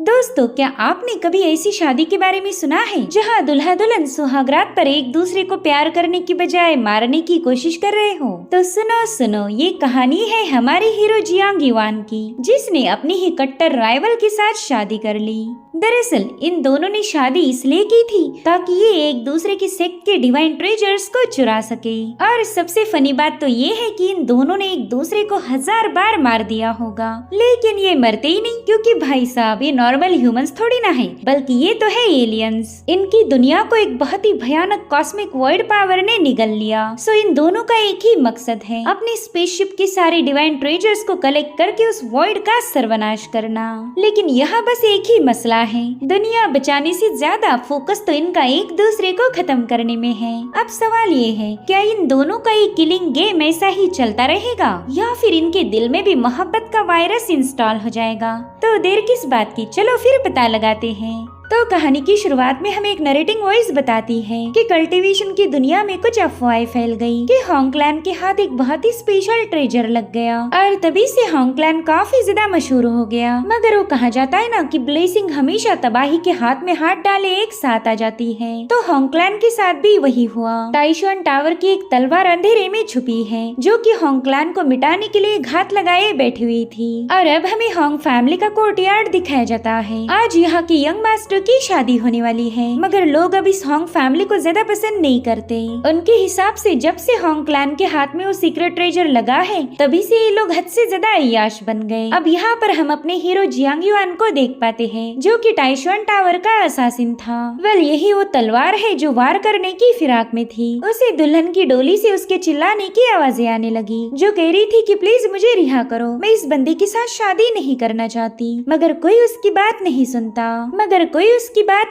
दोस्तों, क्या आपने कभी ऐसी शादी के बारे में सुना है जहां दुल्हा दुल्हन सुहागरात पर एक दूसरे को प्यार करने की बजाय मारने की कोशिश कर रहे हो? तो सुनो सुनो, ये कहानी है हमारे हीरो जियांग युआन की, जिसने अपनी ही कट्टर राइवल के साथ शादी कर ली। दरअसल इन दोनों ने शादी इसलिए की थी ताकि ये एक दूसरे के सेक्ट के डिवाइन ट्रेजर्स को चुरा सके। और सबसे फनी बात तो ये है कि इन दोनों ने एक दूसरे को 1000 बार मार दिया होगा, लेकिन ये मरते ही नहीं, क्योंकि भाई साहब ये नॉर्मल ह्यूमंस थोड़ी ना है, बल्कि ये तो है एलियंस। इनकी दुनिया को एक बहुत ही भयानक कॉस्मिक वॉइड पावर ने निगल लिया। सो इन दोनों का एक ही मकसद है, अपनी स्पेसशिप के सारे डिवाइन ट्रेजर्स को कलेक्ट करके उस वॉइड का सर्वनाश करना। लेकिन यहाँ बस एक ही मसला है, दुनिया बचाने से ज्यादा फोकस तो इनका एक दूसरे को खत्म करने में है। अब सवाल ये है, क्या इन दोनों का ये किलिंग गेम ऐसा ही चलता रहेगा या फिर इनके दिल में भी मोहब्बत का वायरस इंस्टॉल हो जाएगा? तो देर किस बात की, चलो फिर पता लगाते हैं। तो कहानी की शुरुआत में हमें एक नरेटिंग वॉइस बताती है कि कल्टीवेशन की दुनिया में कुछ अफवाहें फैल गई कि होंगक्लैन के हाथ एक बहुत ही स्पेशल ट्रेजर लग गया और तभी से होंगक्लैन काफी ज्यादा मशहूर हो गया। मगर वो कहा जाता है ना कि ब्लेसिंग हमेशा तबाही के हाथ में हाथ डाले एक साथ आ जाती है, तो होंगक्लैन के साथ भी वही हुआ। टाइशुआन टावर की एक तलवार अंधेरे में छुपी है जो कि होंगक्लैन को मिटाने के लिए घात लगाए बैठी हुई थी। और अब हमें होंग फैमिली का कोर्टयार्ड दिखाया जाता है। आज यहाँ की यंग मास्टर की शादी होने वाली है, मगर लोग अब इस होंग फैमिली को ज्यादा पसंद नहीं करते। उनके हिसाब से जब से होंग क्लैन के हाथ में वो सीक्रेट ट्रेजर लगा है, तभी से ये लोग हद से ज्यादा अय्याश बन गए। अब यहाँ पर हम अपने हीरो जियांग युआन को देख पाते हैं, जो कि टाइशुआन टावर का असासिन था। वेल, यही वो तलवार है जो वार करने की फिराक में थी। उसे दुल्हन की डोली से उसके चिल्लाने की आवाजें आने लगी, जो कह रही थी कि प्लीज मुझे रिहा करो, मैं इस बंदे के साथ शादी नहीं करना चाहती। मगर कोई उसकी बात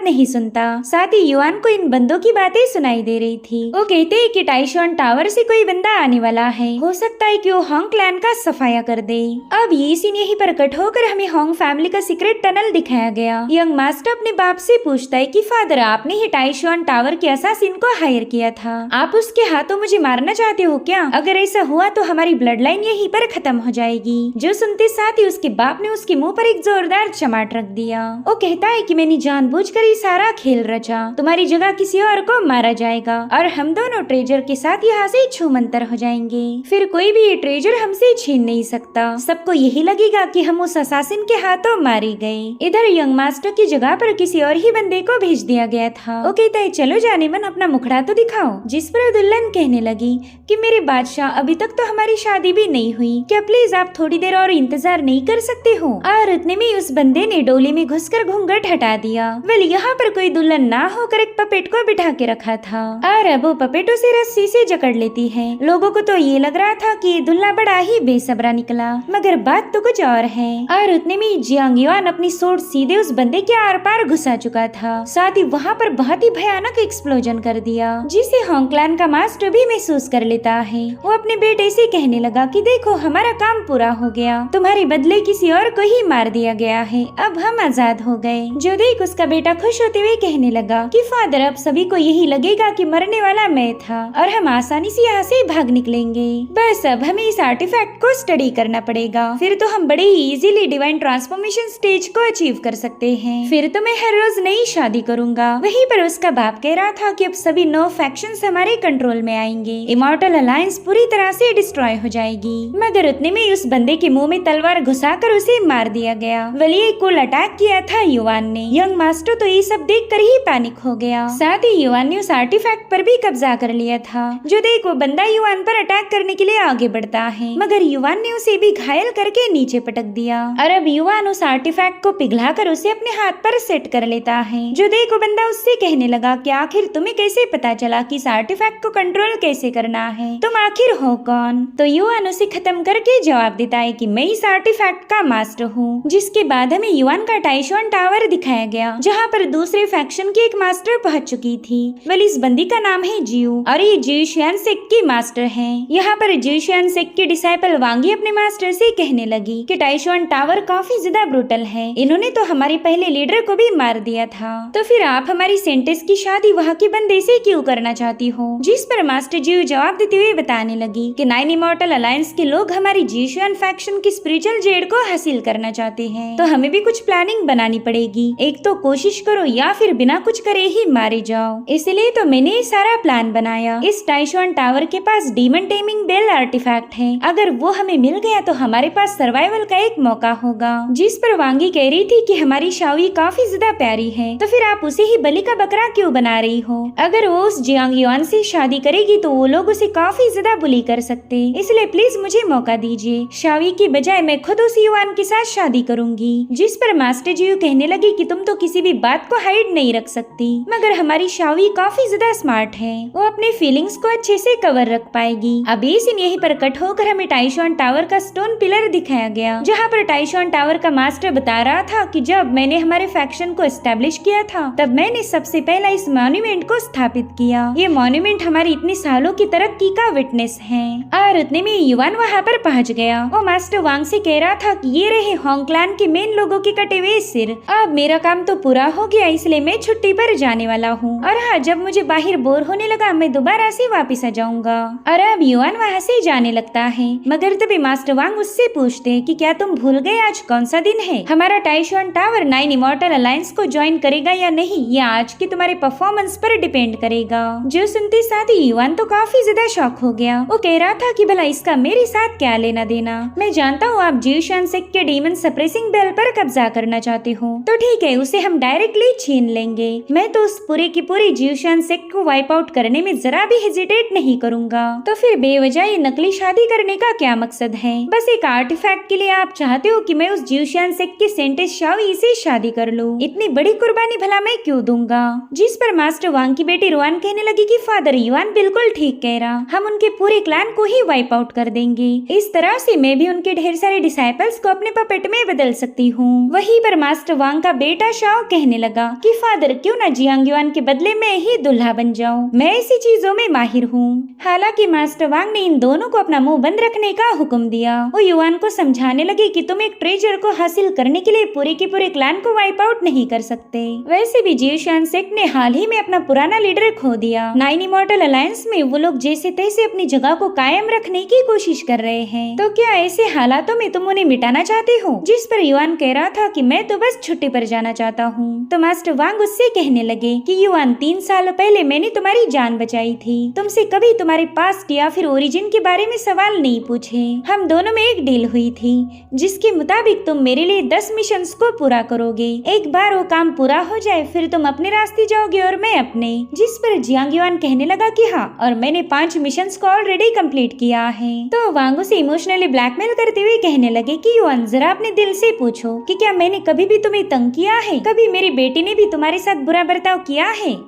नहीं सुनता। साथ ही युआन को इन बंदों की बातें सुनाई दे रही थी। वो कहते हैं कि टाइशुआन टावर से कोई बंदा आने वाला है, हो सकता है कि वो होंग क्लैन का सफाया कर दे। अब ये सीन यहीं पर कट होकर हमें होंग फैमिली का सीक्रेट टनल दिखाया गया। यंग मास्टर अपने बाप से पूछता है कि फादर, आपने ही टाइशुआन टावर के असासिन को हायर किया था, आप उसके हाथों मुझे मारना चाहते हो क्या? अगर ऐसा हुआ तो हमारी ब्लड लाइन यहीं पर खत्म हो जाएगी। जो सुनते साथ ही उसके बाप ने उसके मुंह पर एक जोरदार चमाट रख दिया। वो कहता है कि मैंने जानबूझकर ये सारा खेल रचा, तुम्हारी जगह किसी और को मारा जाएगा और हम दोनों ट्रेजर के साथ यहाँ से छूमंतर हो जाएंगे। फिर कोई भी ये ट्रेजर हमसे छीन नहीं सकता। सबको यही लगेगा कि हम उस असासिन के हाथों मारे गए। इधर यंग मास्टर की जगह पर किसी और ही बंदे को भेज दिया गया था। वो कहता है चलो जाने मन, अपना मुखड़ा तो दिखाओ। जिस पर दुल्हन कहने लगी कि मेरे बादशाह, अभी तक तो हमारी शादी भी नहीं हुई, क्या प्लीज आप थोड़ी देर और इंतजार नहीं कर सकते हो? और इतने में उस बंदे ने डोली में घुसकर घूंघट हटा दिया। वेल, यहाँ पर कोई दुल्हन ना होकर एक पपेट को बिठा के रखा था और अब वो पपेट उसे रस्सी से जकड़ लेती है। लोगों को तो ये लग रहा था कि दुल्हा बड़ा ही बेसब्रा निकला, मगर बात तो कुछ और है। और उतने में जियांग युआन अपनी सोट सीधे उस बंदे के आर पार घुसा चुका था। साथ ही वहाँ पर बहुत ही भयानक एक्सप्लोजन कर दिया, जिसे होंग क्लैन का मास्टर भी महसूस कर लेता है। वो अपने बेटे से कहने लगा कि देखो, हमारा काम पूरा हो गया, तुम्हारे बदले किसी और को ही मार दिया गया है, अब हम आजाद हो गए। जो देख उसका बेटा खुश होते हुए कहने लगा कि फादर, अब सभी को यही लगेगा कि मरने वाला मैं था और हम आसानी से यहाँ से भाग निकलेंगे। बस अब हमें इस आर्टिफैक्ट को स्टडी करना पड़ेगा, फिर तो हम बड़े ही इजीली डिवाइन ट्रांसफॉर्मेशन स्टेज को अचीव कर सकते हैं। फिर तो मैं हर रोज नई शादी करूंगा। वहीं पर उसका बाप कह रहा था कि अब सभी 9 फैक्शंस हमारे कंट्रोल में आएंगे, इमॉर्टल अलायंस पूरी तरह से डिस्ट्रॉय हो जाएगी। मगर उतने में उस बंदे के मुंह में तलवार घुसाकर उसे मार दिया गया। वली कुल अटैक किया था युआन ने। यंग मास्टर तो ये सब देखकर ही पैनिक हो गया। साथ ही युआन ने उस आर्टिफैक्ट पर भी कब्जा कर लिया था। जो देख वो बंदा युआन पर अटैक करने के लिए आगे बढ़ता है, मगर युआन ने उसे भी घायल करके नीचे पटक दिया और अब युआन उस आर्टिफैक्ट को पिघलाकर उसे अपने हाथ पर सेट कर लेता है। जो देख वो बंदा उससे कहने लगा कि आखिर तुम्हें कैसे पता चला कि इस आर्टिफैक्ट को कंट्रोल कैसे करना है, तुम आखिर हो कौन? तो युआन उसे खत्म करके जवाब देता है कि मैं इस आर्टिफैक्ट का मास्टर हूँ। जिसके बाद हमें युआन का टाइशुआन टावर दिखाया गया गया, जहाँ पर दूसरे फैक्शन की एक मास्टर पहुँच चुकी थी। वेल इस बंदी का नाम है जियू और ये जियूशियन सेक्ट की मास्टर है। यहाँ पर जियूशियन सेक्ट की डिसाइपल वांगी अपने मास्टर से कहने लगी कि टाइशुआन टावर काफी ज्यादा ब्रूटल है, इन्होंने तो हमारे पहले लीडर को भी मार दिया था, तो फिर आप हमारी सेंटेस की शादी वहाँ के बंदे से क्यों करना चाहती हो? जिस पर मास्टर जियू जवाब देते हुए बताने लगी कि 9 इमॉर्टल अलायंस के लोग हमारी जियूशियन फैक्शन की स्पिरिचुअल जेड को हासिल करना चाहते हैं, तो हमें भी कुछ प्लानिंग बनानी पड़ेगी। एक तो कोशिश करो या फिर बिना कुछ करे ही मारे जाओ। इसलिए तो मैंने ये सारा प्लान बनाया। इस टाइशुआन टावर के पास डीमन टेमिंग बेल आर्टिफैक्ट है, अगर वो हमें मिल गया तो हमारे पास सर्वाइवल का एक मौका होगा। जिस पर वांगी कह रही थी कि हमारी शाओई काफी ज्यादा प्यारी है, तो फिर आप उसे ही बलि का बकरा क्यों बना रही हो? अगर वो उस जियांग युआन से शादी करेगी तो वो लोग उसे काफी ज्यादा बुली कर सकते, इसलिए प्लीज मुझे मौका दीजिए। शाओई की बजाय मैं खुद उस युआन के साथ शादी करूंगी। जिस पर मास्टर जियू कहने लगी कि तुम तो किसी भी बात को हाइड नहीं रख सकती, मगर हमारी शाओई काफी ज्यादा स्मार्ट है, वो अपने फीलिंग्स को अच्छे से कवर रख पाएगी। अब ये सीन यहीं पर कट होकर हमें टाइशुआन टावर का स्टोन पिलर दिखाया गया, जहाँ पर टाइशुआन टावर का मास्टर बता रहा था कि जब मैंने हमारे फैक्शन को एस्टेब्लिश किया था तब मैंने सबसे पहला इस मॉन्यूमेंट को स्थापित किया। ये मॉन्यूमेंट हमारी इतने सालों की तरक्की का विटनेस है। और उतने में युआन वहाँ पर पहुँच गया। वो मास्टर वांग से कह रहा था कि ये रहे होंग क्लैन के मेन लोगों के कटे हुए सिर। अब मेरा काम तो पूरा हो गया, इसलिए मैं छुट्टी पर जाने वाला हूँ, और हाँ जब मुझे बाहर बोर होने लगा मैं दोबारा से वापस आ जाऊंगा। और अब युआन वहाँ से जाने लगता है, मगर तभी मास्टर वांग उससे पूछते कि क्या तुम भूल गए आज कौन सा दिन है? हमारा टाइशुआन टावर 9 इमॉर्टल अलायंस को ज्वाइन करेगा या नहीं, ये आज की तुम्हारे परफॉर्मेंस पर डिपेंड करेगा। जो सुनते साथ ही युआन तो काफी ज्यादा शॉक हो गया। वो कह रहा था कि भला इसका मेरे साथ क्या लेना देना? मैं जानता हूँ आप जियूशियन सेक्ट के डीमन सप्रेसिंग बेल पर कब्जा करना चाहते हो, तो ठीक है उसे हम डायरेक्टली छीन लेंगे। मैं तो उस पूरे की पूरी जियूशियन सेक्ट को वाइप आउट करने में जरा भी हेजिटेट नहीं करूंगा। तो फिर बेवजह ये नकली शादी करने का क्या मकसद है? बस एक आर्टिफैक्ट के लिए आप चाहते हो कि मैं उस जियूशियन सेक्ट के सेंटेस शाओई से शादी कर लूं? इतनी बड़ी कुर्बानी भला मैं क्यों दूंगा? जिस पर मास्टर वांग की बेटी रुआन कहने लगी कि फादर युआन बिल्कुल ठीक कह रहा, हम उनके पूरे क्लैन को ही वाइप आउट कर देंगे। इस तरह से मैं भी उनके ढेर सारे डिसाइपल्स को अपने पपेट में बदल सकती हूँ। वहीं पर मास्टर वांग का बेटा शाओ कहने लगा कि फादर क्यों ना जियांग युआन के बदले में ही दुल्हा बन जाऊं, मैं ऐसी चीजों में माहिर हूँ। हालांकि मास्टर वांग ने इन दोनों को अपना मुंह बंद रखने का हुक्म दिया। वो युआन को समझाने लगे कि तुम एक ट्रेजर को हासिल करने के लिए पूरे के पूरे क्लैन को वाइप आउट नहीं कर सकते। वैसे भी जियूशियन सेक्ट ने हाल ही में अपना पुराना लीडर खो दिया। 9 इमॉर्टल अलायंस में वो लोग जैसे तैसे अपनी जगह को कायम रखने की कोशिश कर रहे हैं, तो क्या ऐसे हालातों में तुम उन्हें मिटाना चाहते हो? जिस पर युआन कह रहा था कि मैं तो बस छुट्टी पर जाना चाहता हूँ। तो मास्टर वांग उससे कहने लगे कि युआन 3 साल पहले मैंने तुम्हारी जान बचाई थी, तुमसे कभी तुम्हारे पास्ट या फिर ओरिजिन के बारे में सवाल नहीं पूछे। हम दोनों में एक डील हुई थी जिसके मुताबिक तुम मेरे लिए 10 मिशंस को पूरा करोगे। एक बार वो काम पूरा हो जाए फिर तुम अपने रास्ते जाओगे और मैं अपने। जिस पर जियांग युआन कहने लगा कि हाँ, और मैंने 5 मिशंस को ऑलरेडी कंप्लीट किया है। तो वांग उसे इमोशनली ब्लैकमेल करते हुए कहने लगे कि युआन जरा अपने दिल से पूछो कि क्या मैंने कभी भी तुम्हें तंग किया है? कभी मेरी बेटी ने भी तुम्हारे साथ बुरा बर्ताव किया है?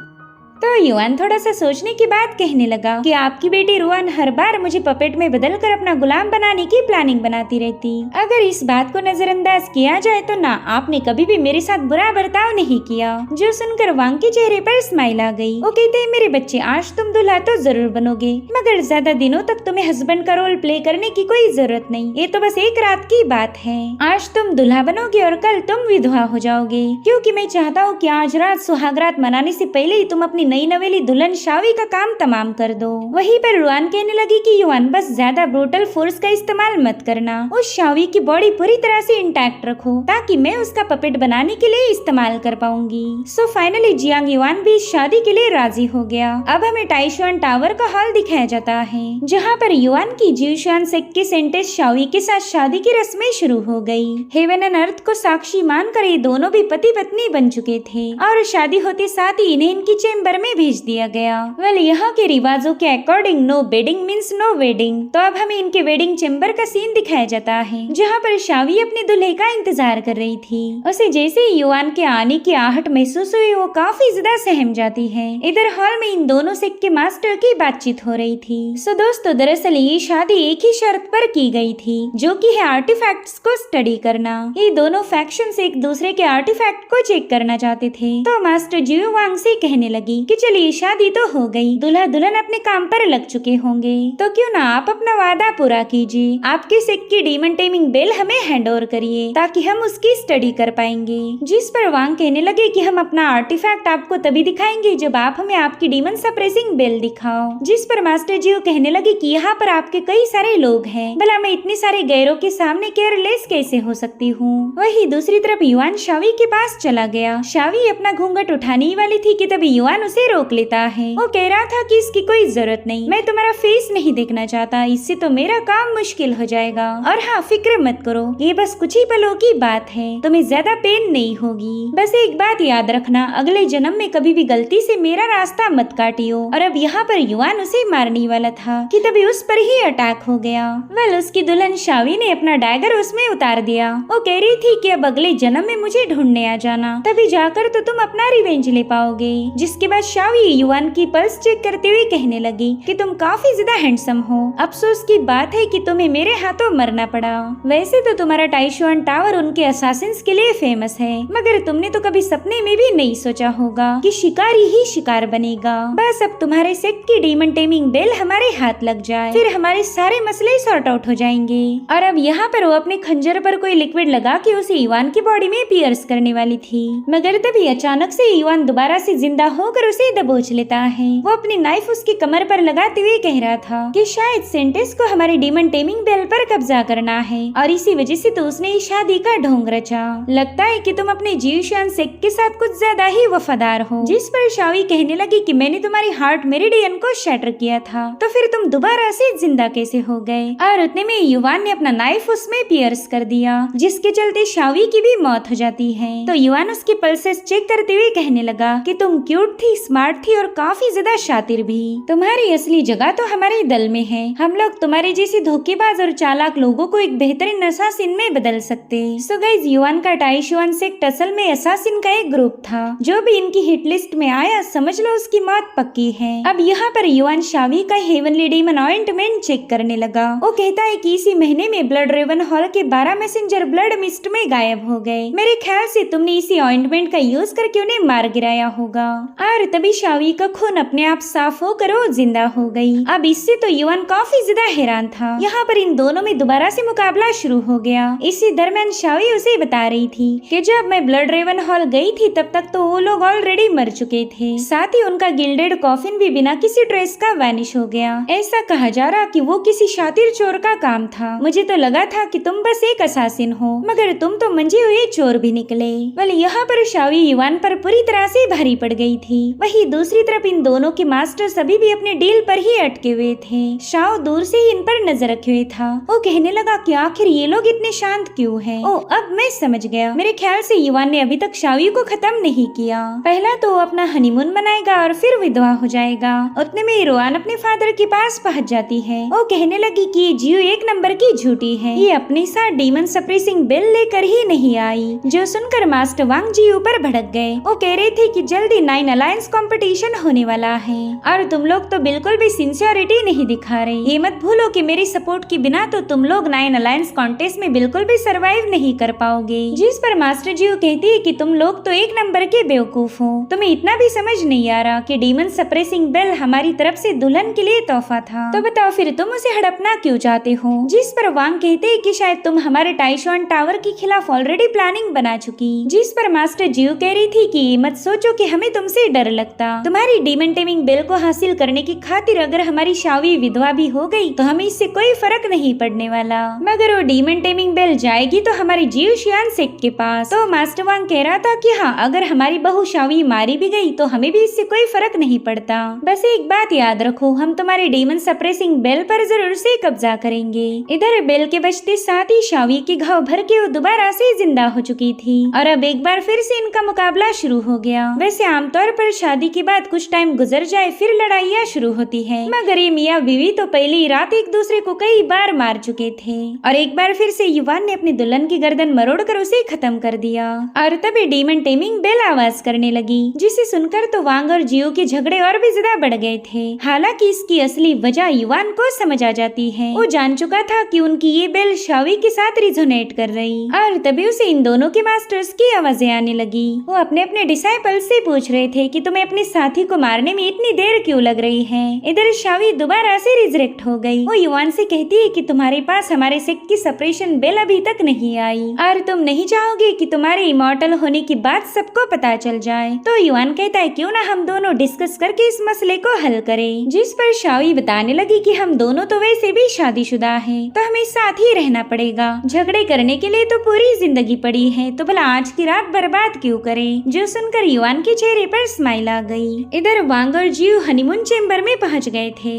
तो युआन थोड़ा सा सोचने के बाद कहने लगा कि आपकी बेटी रुआन हर बार मुझे पपेट में बदलकर अपना गुलाम बनाने की प्लानिंग बनाती रहती। अगर इस बात को नजरअंदाज किया जाए तो ना, आपने कभी भी मेरे साथ बुरा बर्ताव नहीं किया। जो सुनकर वांग के चेहरे पर स्माइल आ गई। वो कहते हैं मेरे बच्चे, आज तुम दुल्हा तो जरूर बनोगे, मगर ज्यादा दिनों तक तुम्हें हस्बैंड का रोल प्ले करने की कोई जरूरत नहीं। ये तो बस एक रात की बात है। आज तुम दुल्हा बनोगे और कल तुम विधवा हो जाओगे, क्योंकि मैं चाहता हूँ कि आज रात सुहागरात मनाने से पहले ही तुम अपनी नई नवेली दुल्हन शाओई का काम तमाम कर दो। वहीं पर रुआन कहने लगी कि युआन बस ज्यादा ब्रूटल फोर्स का इस्तेमाल मत करना, उस शाओई की बॉडी पूरी तरह से इंटैक्ट रखो ताकि मैं उसका पपेट बनाने के लिए इस्तेमाल कर पाऊंगी। सो फाइनली जियांग युआन भी इस शादी के लिए राजी हो गया। अब हमें टाइशुआन टावर का हॉल दिखाया जाता है, जहाँ पर युआन की जियूशियन सेक्ट के सेंटेस शाओई के साथ शादी की रस्में शुरू हो गयी। हेवन एंड अर्थ को साक्षी मानकर ये दोनों भी पति पत्नी बन चुके थे और शादी होते साथ ही इन्हें इनकी चेम्बर चेम्बर में भेज दिया गया। वेल यहाँ के रिवाजों के according no bedding means no wedding, तो अब हमें इनके वेडिंग चेम्बर का सीन दिखाया जाता है, जहाँ पर शावी अपने दूल्हे का इंतजार कर रही थी। उसे जैसे ही युआन के आने की आहट महसूस हुई, वो काफी ज्यादा सहम जाती है। इधर हॉल में इन दोनों सेक्ट के मास्टर की बातचीत हो रही थी। सो दोस्तों, दरअसल ये शादी एक ही शर्त पर की गई थी, जो कि है आर्टिफैक्ट्स को स्टडी करना। ये दोनों फैक्शंस एक दूसरे के आर्टिफैक्ट को चेक करना चाहते थे। तो मास्टर जियो वांग से कहने लगी कि चलिए शादी तो हो गई, दूल्हा दुल्हन अपने काम पर लग चुके होंगे, तो क्यों ना आप अपना वादा पूरा कीजिए। आपके सेक्ट की डीमन टेमिंग बेल हमें हैंड ओवर करिए, ताकि हम उसकी स्टडी कर पाएंगे। जिस पर वांग कहने लगे कि हम अपना आर्टिफैक्ट आपको तभी दिखाएंगे जब आप हमें आपकी डीमन सप्रेसिंग बेल दिखाओ। जिस पर मास्टर जियो कहने लगे कि यहाँ पर आपके कई सारे लोग हैं, भला मैं इतने सारे गैरों के सामने केयरलेस कैसे हो सकती हूँ। वही दूसरी तरफ युआन शावी के पास चला गया। शावी अपना घूंघट उठाने ही वाली थी कि तभी युआन उसे रोक लेता है। वो कह रहा था कि इसकी कोई जरूरत नहीं, मैं तुम्हारा फेस नहीं देखना चाहता, इससे तो मेरा काम मुश्किल हो जाएगा। और हाँ, फिक्र मत करो, ये बस कुछ ही पलों की बात है, तुम्हें ज्यादा पेन नहीं होगी। बस एक बात याद रखना, अगले जन्म में कभी भी गलती से मेरा रास्ता मत काटियो। और अब यहाँ पर युआन उसे मारने वाला था कि तभी उस पर ही अटैक हो गया। वेल, उसकी दुल्हन शावी ने अपना डैगर उसमें उतार दिया। वो कह रही थी कि अब अगले जन्म में मुझे ढूंढने आ जाना, तभी जाकर तो तुम अपना रिवेंज ले पाओगे। जिसके बाद शावी युआन की पल्स चेक करते हुए कहने लगी कि तुम काफी ज्यादा हैंडसम हो। अफसोस की बात है कि तुम्हें मेरे हाथों मरना पड़ा। वैसे तो तुम्हारा टाइशुआन टावर उनके असासिन्स के लिए फेमस है, मगर तुमने तो कभी सपने में भी नहीं सोचा होगा कि शिकारी ही शिकार बनेगा। बस अब तुम्हारे सेक्ट की डीमन टेमिंग बेल हमारे हाथ लग जाए, फिर हमारे सारे मसले सॉर्ट आउट हो जाएंगे। और अब यहाँ पर वो अपने खंजर पर कोई लिक्विड लगा के उसे युआन की बॉडी में पियर्स करने वाली थी, मगर तभी अचानक से युआन दोबारा से जिंदा होकर उसे दबोच लेता है। वो अपनी नाइफ उसकी कमर पर लगाते हुए कह रहा था कि शायद सेंटेस को हमारी डीमन टेमिंग बेल पर कब्जा करना है, और इसी वजह से तो उसने इस शादी का ढोंग रचा। लगता है कि तुम अपने जीवशान सेक्ट के साथ कुछ ज्यादा ही वफादार हो। जिस पर शावी कहने लगी कि मैंने तुम्हारी हार्ट मेरिडियन को शैटर किया था, तो फिर तुम दोबारा से जिंदा कैसे हो गए। और उतने में युआन ने अपना नाइफ उसमें पियर्स कर दिया, जिसके चलते शावी की भी मौत हो जाती है। तो युआन उसकी पल्सेस चेक करते हुए कहने लगा कि तुम क्यूट थी, स्मार्ट थी और काफी ज्यादा शातिर भी। तुम्हारी असली जगह तो हमारे दल में है। हम लोग तुम्हारे जैसे धोखेबाज और चालाक लोगों को एक बेहतरीन असासिन में बदल सकते। सो गाइस, युआन का टाइशुआन सेक्ट असल में असासिन का एक ग्रुप था। जो भी इनकी हिट लिस्ट में आया, समझ लो उसकी मौत पक्की है। अब यहाँ पर युआन शावी का हेवनली डीमन ऑइंटमेंट चेक करने लगा। वो कहता है कि इसी महीने में ब्लड रेवन हॉल के 12 मैसेंजर ब्लड मिस्ट में गायब हो गए। मेरे ख्याल से तुमने इसी ऑइंटमेंट का यूज करके उन्हें मार गिराया होगा। और तभी शावी का खून अपने आप साफ होकर वो जिंदा हो गई। अब इससे तो युआन काफी ज्यादा हैरान था। यहाँ पर इन दोनों में दोबारा से मुकाबला शुरू हो गया। इसी दरमियान शावी उसे बता रही थी कि जब मैं ब्लड रेवन हॉल गई थी, तब तक तो वो लोग ऑलरेडी मर चुके थे। साथ ही उनका गिल्डेड कॉफिन भी बिना किसी ट्रेस का वैनिश हो गया। ऐसा कहा जा रहा कि वो किसी शातिर चोर का काम था। मुझे तो लगा था कि तुम बस एक असासिन हो, मगर तुम तो मंजे हुए चोर भी निकले। वेल, यहाँ पर शावी युआन पर पूरी तरह से भारी पड़ गई थी। वही दूसरी तरफ इन दोनों के मास्टर सभी भी अपने डील पर ही अटके हुए थे। शाओ दूर से ही इन पर नजर रखे हुए था। वो कहने लगा कि आखिर ये लोग इतने शांत क्यों हैं? ओ, अब मैं समझ गया। मेरे ख्याल से युआन ने अभी तक शावी को खत्म नहीं किया। पहला तो वो अपना हनीमून मनाएगा और फिर विधवा हो जाएगा। उतने में रुआन अपने फादर के पास पहुंच जाती है। वो कहने लगी कि ये जियो एक नंबर की झूठी है। ये अपने साथ डीमन सप्रेसिंग बेल लेकर ही नहीं आई। जो सुनकर मास्टर वांग जियो पर भड़क गए। वो कह रहे थे कि जल्दी 9 अलायंस कंपटीशन होने वाला है और तुम लोग तो बिल्कुल भी सिंसियरिटी नहीं दिखा रहे। ये मत भूलो कि मेरी सपोर्ट के बिना तो तुम लोग 9 अलायंस कॉन्टेस्ट में बिल्कुल भी सरवाइव नहीं कर पाओगे। जिस पर मास्टर जियो कहती है कि तुम लोग तो एक नंबर के बेवकूफ हो। तुम्हें इतना भी समझ नहीं आ रहा कि डीमन सप्रेसिंग बेल हमारी तरफ से दुल्हन के लिए तोहफा था। तो बताओ फिर तुम उसे हड़पना क्यों चाहते हो? जिस पर वांग कहते हैं कि शायद तुम हमारे टाइशुआन टावर के खिलाफ ऑलरेडी प्लानिंग बना चुकी। जिस पर मास्टर जियो कह रही थी कि मत सोचो कि हमें तुमसे डर लगता। तुम्हारी डीमन टेमिंग बेल को हासिल करने की खातिर अगर हमारी शावी विधवा भी हो गई तो हमें इससे कोई फर्क नहीं पड़ने वाला, मगर वो डीमन टेमिंग बेल जाएगी तो हमारी जीवशियान सेक्ट के पास। तो मास्टर वांग कह रहा था कि हाँ, अगर हमारी बहू शावी मारी भी गई तो हमें भी इससे कोई फर्क नहीं पड़ता। बस एक बात याद रखो, हम तुम्हारी डीमन सप्रेसिंग बेल पर जरूर से कब्जा करेंगे। इधर बेल के बचते साथ ही शावी के घाव भर के वो दोबारा से जिंदा हो चुकी थी और अब एक बार फिर से इनका मुकाबला शुरू हो गया। वैसे आमतौर पर शादी के बाद कुछ टाइम गुजर जाए फिर लड़ाइयाँ शुरू होती है, मगर ये मियाँ बीवी तो पहली रात एक दूसरे को कई बार मार चुके थे और एक बार फिर से युवान ने अपनी दुल्हन की गर्दन मरोड़कर उसे खत्म कर दिया। और तभी डीमन टेमिंग बेल आवाज करने लगी, जिसे सुनकर तो वांग और जियो के झगड़े और भी ज्यादा बढ़ गए थे। हालांकि इसकी असली वजह युवान को समझ आ जाती है। वो जान चुका था कि उनकी ये बेल शावी के साथ रिजोनेट कर रही, और तभी उसे इन दोनों के मास्टर्स की आवाजें आने लगी। वो अपने अपने डिसाइपल से पूछ रहे थे कि तुम्हें अपने साथी को मारने में इतनी देर क्यों लग रही है। इधर शावी दोबारा से रिजरेक्ट हो गई। वो युवान से कहती है कि तुम्हारे पास हमारे सेक्ट की सेपरेशन बेल अभी तक नहीं आई और तुम नहीं चाहोगे कि तुम्हारे इमॉर्टल होने की बात सबको पता चल जाए। तो युवान कहता है क्यों ना हम दोनों डिस्कस करके इस मसले को हल करें, जिस पर शावी बताने लगी कि हम दोनों तो वैसे भी शादीशुदा हैं, तो हमें साथ ही रहना पड़ेगा। झगड़े करने के लिए तो पूरी जिंदगी पड़ी है, तो भला आज की रात बर्बाद क्यों करें। जो सुनकर युवान के चेहरे पर स्माइल आ गई। इधर वांग और जियो हनीमून चेम्बर में पहुंच गए थे।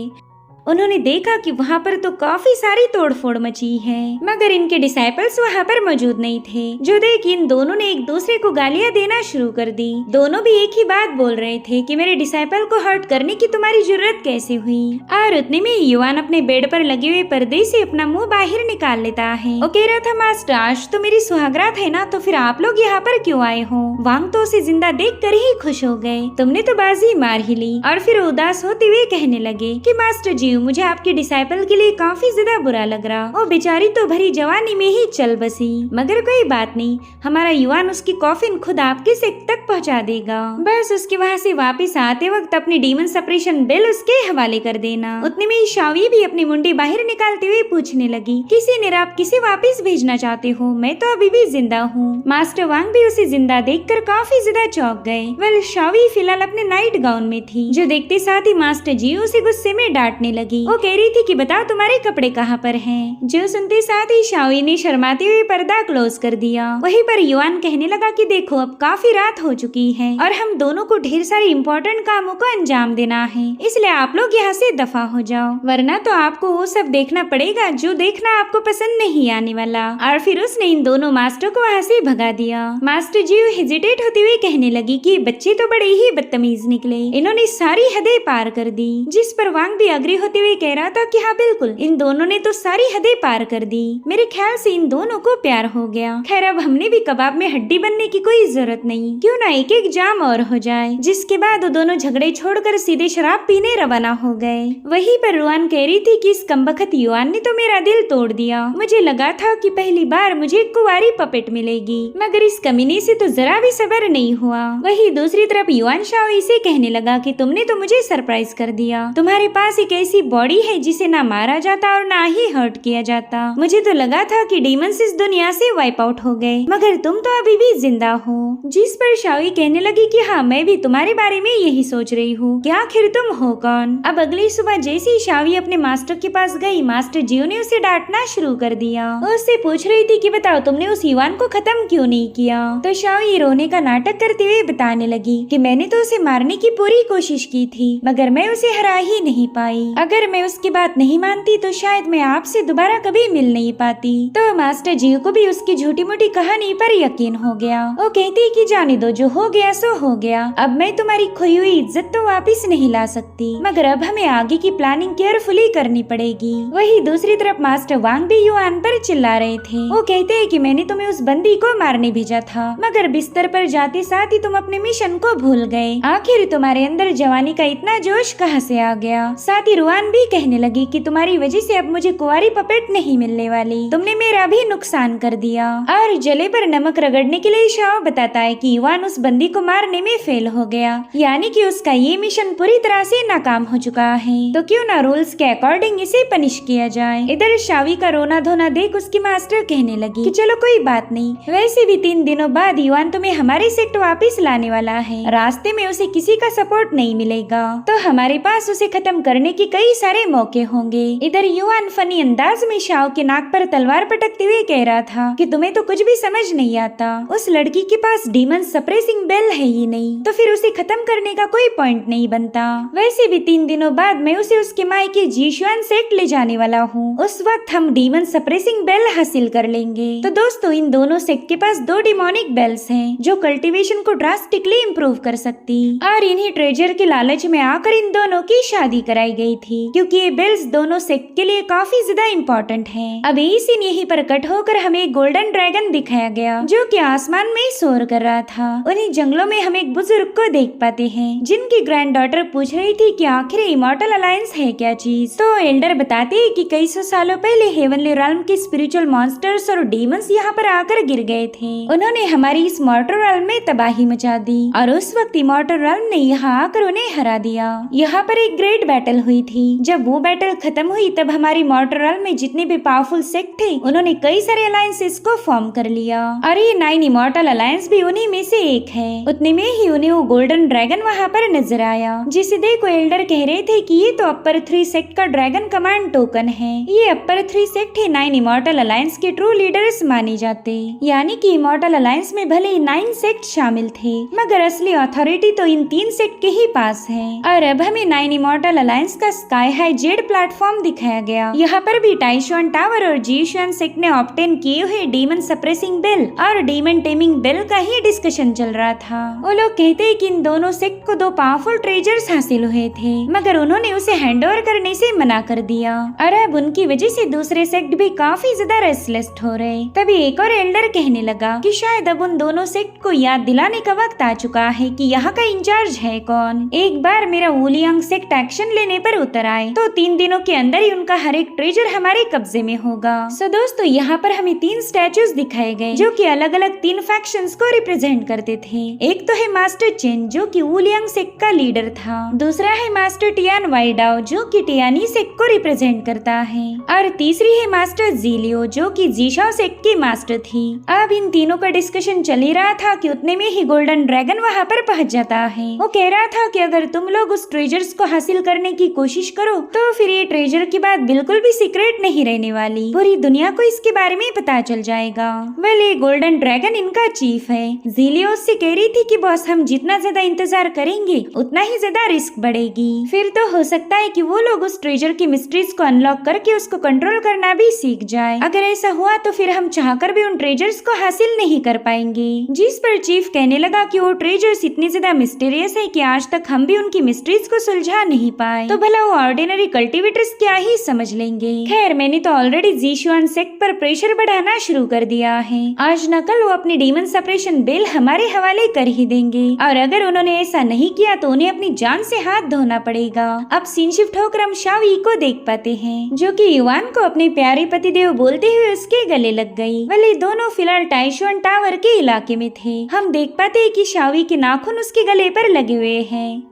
उन्होंने देखा कि वहाँ पर तो काफी सारी तोड़फोड़ मची है, मगर इनके डिसाइपल्स वहाँ पर मौजूद नहीं थे। जो देख इन दोनों ने एक दूसरे को गालियाँ देना शुरू कर दी। दोनों भी एक ही बात बोल रहे थे कि मेरे डिसाइपल को हर्ट करने की तुम्हारी जरूरत कैसे हुई। और उतने में युवान अपने बेड पर लगे हुए पर्दे से अपना मुंह बाहर निकाल लेता है। वो कह रहा था मास्टर आज तो मेरी सुहागरात है ना, तो फिर आप लोग यहाँ पर क्यों आए हो। वांग तो उसे जिंदा देख कर ही खुश हो गए। तुमने तो बाजी मार ही ली। और फिर उदास होते हुए कहने लगे कि मास्टर जी मुझे आपके डिसाइपल के लिए काफी ज्यादा बुरा लग रहा। वो बेचारी तो भरी जवानी में ही चल बसी, मगर कोई बात नहीं, हमारा युवान उसकी कॉफिन खुद आपके सेक्ट तक पहुंचा देगा। बस उसके वहाँ से वापस आते वक्त अपनी डीमन सेपरेशन बिल उसके हवाले कर देना। उतने में शावी भी अपनी मुंडी बाहर निकालते हुए पूछने लगी किसी ने आप किसे वापस भेजना चाहते हो, मैं तो अभी भी जिंदा हूँ। मास्टर वांग भी उसे जिंदा देखकर काफी ज्यादा चौंक गए। वेल शावी फिलहाल अपने नाइट गाउन में थी, जो देखते साथ ही मास्टर जी उसे गुस्से में डांटने लगी। कह रही थी कि बताओ तुम्हारे कपड़े कहाँ पर हैं। जो सुनते साथ ही शावी ने शर्माते हुए पर्दा क्लोज कर दिया। वहीं पर युवान कहने लगा कि देखो अब काफी रात हो चुकी है और हम दोनों को ढेर सारे इम्पोर्टेंट कामों को अंजाम देना है, इसलिए आप लोग यहाँ से दफा हो जाओ, वरना तो आपको वो सब देखना पड़ेगा जो देखना आपको पसंद नहीं आने वाला। और फिर उसने इन दोनों मास्टर को वहाँ से भगा दिया। मास्टर जी हेजिटेट होते हुए कहने लगी कि बच्चे तो बड़े ही बदतमीज निकले, इन्होंने सारी हदें पार कर दी। जिस पर वांग भी अग्री होते हुए कह रहा था कि हाँ बिल्कुल, इन दोनों ने तो सारी हदें पार कर दी। मेरे ख्याल से इन दोनों को प्यार हो गया। खैर अब हमने भी कबाब में हड्डी बनने की कोई जरूरत नहीं, क्यों ना एक एक जाम और हो जाए। जिसके बाद वो दोनों झगड़े छोड़कर सीधे शराब पीने रवाना हो गए। वहीं पर रुआन कह रही थी कि इस कमबख्त युवान ने तो मेरा दिल तोड़ दिया। मुझे लगा था कि पहली बार मुझे एक कुंवारी पपेट मिलेगी, मगर इस कमीने से तो जरा भी सब्र नहीं हुआ। वहीं दूसरी तरफ युवान शाओ से कहने लगा कि तुमने तो मुझे सरप्राइज कर दिया। तुम्हारे पास एक ऐसी बॉडी है जिसे ना मारा जाता और ना ही हर्ट किया जाता। मुझे तो लगा था कि डीमंस इस दुनिया से वाइप आउट हो गए, मगर तुम तो अभी भी जिंदा हो। जिस पर शाओ कहने लगी कि हाँ मैं भी तुम्हारे बारे में यही सोच रही हूँ कि आखिर तुम हो कौन। अब अगली सुबह जैसे ही शाओ अपने मास्टर के पास गई, मास्टर जियो ने उसे डांटना शुरू कर दिया। वो उससे पूछ रही थी कि बताओ तुमने उस युवान को खत्म क्यों नहीं किया। तो शाओ रोने का नाटक करते हुए बताने लगी कि मैंने तो उसे मारने की पूरी कोशिश की थी, मगर मैं उसे हरा ही नहीं पाई। अगर मैं उसकी बात नहीं मानती तो शायद मैं आपसे दोबारा कभी मिल नहीं पाती। तो मास्टर जियो को भी उसकी झूठी मूठी कहानी पर यकीन हो गया। वो कहती कि जाने दो, जो हो गया सो हो गया। अब मैं तुम्हारी खोई हुई इज्जत तो वापस नहीं ला सकती, मगर अब हमें आगे की प्लानिंग केयरफुली करनी पड़ेगी। वही दूसरी तरफ मास्टर वांग भी युआन पर चिल्ला रहे थे। वो कहते हैं कि मैंने तुम्हें उस बंदी को मारने भेजा था, मगर बिस्तर पर जाते साथ ही तुम अपने मिशन को भूल गए। आखिर तुम्हारे अंदर जवानी का इतना जोश कहाँ से आ गया। साथ ही रुआन भी कहने लगी कि तुम्हारी वजह से अब मुझे कुंवारी पपेट नहीं मिलने वाली, तुमने मेरा भी नुकसान कर दिया। और जले पर नमक रगड़ने के लिए शाओ बताता है कि युवान उस बंदी को मारने में फेल हो गया, यानी कि उसका ये मिशन पूरी तरह से नाकाम हो चुका है। तो क्यों ना रूल्स के अकॉर्डिंग इसे पनिश किया जाए। इधर शावी का रोना धोना देख उसकी मास्टर कहने लगी कि चलो कोई बात नहीं, वैसे भी 3 दिनों बाद युवान तुम्हें हमारे सेक्ट वापिस लाने वाला है। रास्ते में उसे किसी का सपोर्ट नहीं मिलेगा, तो हमारे पास उसे खत्म करने की कई कई सारे मौके होंगे। इधर युआन फनी अंदाज में शाओ के नाक पर तलवार पटकते हुए कह रहा था कि तुम्हें तो कुछ भी समझ नहीं आता, उस लड़की के पास डीमन सप्रेसिंग बेल है ही नहीं, तो फिर उसे खत्म करने का कोई पॉइंट नहीं बनता। वैसे भी 3 दिनों बाद मैं उसे उसके मायके जीशुआन सेक्ट ले जाने वाला हूँ, उस वक्त हम डीमन सप्रेसिंग बेल हासिल कर लेंगे। तो दोस्तों इन दोनों सेक्ट के पास 2 डिमोनिक बेल्स हैं जो कल्टीवेशन को ड्रास्टिकली इम्प्रूव कर सकती, और इन्हीं ट्रेजर के लालच में आकर इन दोनों की शादी कराई गई थी, क्योंकि ये बेल्स दोनों सेक्ट के लिए काफी ज्यादा इम्पोर्टेंट हैं। अब इसी यहीं पर कट होकर हमें गोल्डन ड्रैगन दिखाया गया जो कि आसमान में शोर कर रहा था। उन्हीं जंगलों में हम एक बुजुर्ग को देख पाते हैं जिनकी ग्रैंड डॉटर पूछ रही थी कि आखिर इमॉर्टल अलायंस है क्या चीज। तो एल्डर बताते हैं कि कई सौ सालों पहले हेवनली realm के स्पिरिचुअल मॉन्स्टर्स और डीमंस यहाँ पर आकर गिर गए थे। उन्होंने हमारी इस मॉर्टल realm में तबाही मचा दी और उस वक्त इमॉर्टल realm ने यहाँ आकर उन्हें हरा दिया। यहाँ पर एक ग्रेट बैटल हुई थी। जब वो बैटल खत्म हुई तब हमारी मॉर्टल realm में जितने भी पावरफुल सेक्ट थे उन्होंने कई सारे अलायंसेस को फॉर्म कर लिया, और ये 9 इमॉर्टल अलायंस भी उन्हीं में से एक है। उतने में ही उन्हें वो गोल्डन ड्रैगन वहाँ पर नजर आया, जिसे देखो एल्डर कह रहे थे कि ये तो अपर 3 सेक्ट का ड्रैगन कमांड टोकन है। ये अपर 3 सेक्ट ही 9 इमॉर्टल अलायंस के ट्रू लीडर्स माने जाते, यानी कि इमॉर्टल अलायंस में भले ही 9 सेक्ट शामिल थे मगर असली अथॉरिटी तो इन 3 सेक्ट के ही पास है। और अब हमें 9 इमॉर्टल अलायंस का स्काई हाई जेड प्लेटफॉर्म दिखाया गया। यहाँ पर भी टाइशुआन टावर और जीशुआन सेक्ट ने ऑब्टेन किए हुए डीमन सप्रेसिंग बेल और डीमन टेमिंग बेल का ही डिस्कशन चल रहा था। वो लोग कहते हैं कि इन दोनों सेक्ट को 2 पावरफुल ट्रेजर्स हासिल हुए थे मगर उन्होंने उसे हैंडओवर करने से मना कर दिया, और अब उनकी वजह से दूसरे सेक्ट भी काफी ज्यादा रेस्टलेस हो रहे। तभी एक और एल्डर कहने लगा कि शायद अब उन दोनों सेक्ट को याद दिलाने का वक्त आ चुका है कि यहाँ का इंचार्ज है कौन। एक बार मेरा वुलियांग सेक्ट एक्शन लेने पर उतर आए तो 3 दिनों के अंदर ही उनका हर एक ट्रेजर हमारे कब्जे में होगा। सो दोस्तों यहाँ पर हमें 3 स्टैचूज दिखाए गए जो कि अलग अलग 3 फैक्शंस को रिप्रेजेंट करते थे। एक तो है मास्टर चेन जो कि वुलियांग सेक्ट का लीडर था, दूसरा है मास्टर टियान वाइडाओ जो कि टियानी सेक्ट को रिप्रेजेंट करता है, और तीसरी है मास्टर जीलियो जो कि जीशाओ सेक्ट की मास्टर थी। अब इन तीनों का डिस्कशन चल ही रहा था कि उतने में ही गोल्डन ड्रैगन वहाँ पर पहुँच जाता है। वो कह रहा था कि अगर तुम लोग उस ट्रेजर्स को हासिल करने की कोशिश करो तो फिर ये ट्रेजर की बात बिल्कुल भी सीक्रेट नहीं रहने वाली, पूरी दुनिया को इसके बारे में पता चल जाएगा। वेल ये गोल्डन ड्रैगन इनका चीफ है। जीलियो उससे कह रही थी कि बॉस हम जितना ज्यादा इंतजार करेंगे उतना ही ज्यादा रिस्क बढ़ेगी, फिर तो हो सकता है कि वो लोग उस ट्रेजर की मिस्ट्रीज को अनलॉक करके उसको कंट्रोल करना भी सीख जाए। अगर ऐसा हुआ तो फिर हम चाहकर भी उन ट्रेजर्स को हासिल नहीं कर पाएंगे। जिस पर चीफ कहने लगा कि वो ट्रेजर्स इतनी ज्यादा मिस्टीरियस है कि आज तक हम भी उनकी मिस्ट्रीज को सुलझा नहीं पाए, तो भला वो ऑर्डिनरी कल्टीवेटर्स क्या ही समझ लेंगे। खैर मैंने तो ऑलरेडी जीशुआन सेक्ट पर प्रेशर बढ़ाना शुरू कर दिया है, आज न कल वो अपनी डीमन सप्रेशन बेल हमारे हवाले कर ही देंगे, और अगर उन्होंने ऐसा नहीं किया तो उन्हें अपनी जान से हाथ धोना पड़ेगा। अब सीन शिफ्ट होकर हम शावी को देख पाते हैं जो कि युआन को अपने प्यारे पतिदेव बोलते हुए उसके गले लग गई। भले दोनों फिलहाल टाइशुआन टावर के इलाके में थे। हम देख पाते हैं कि शावी के नाखून उसके गले पर लगे हुए हैं,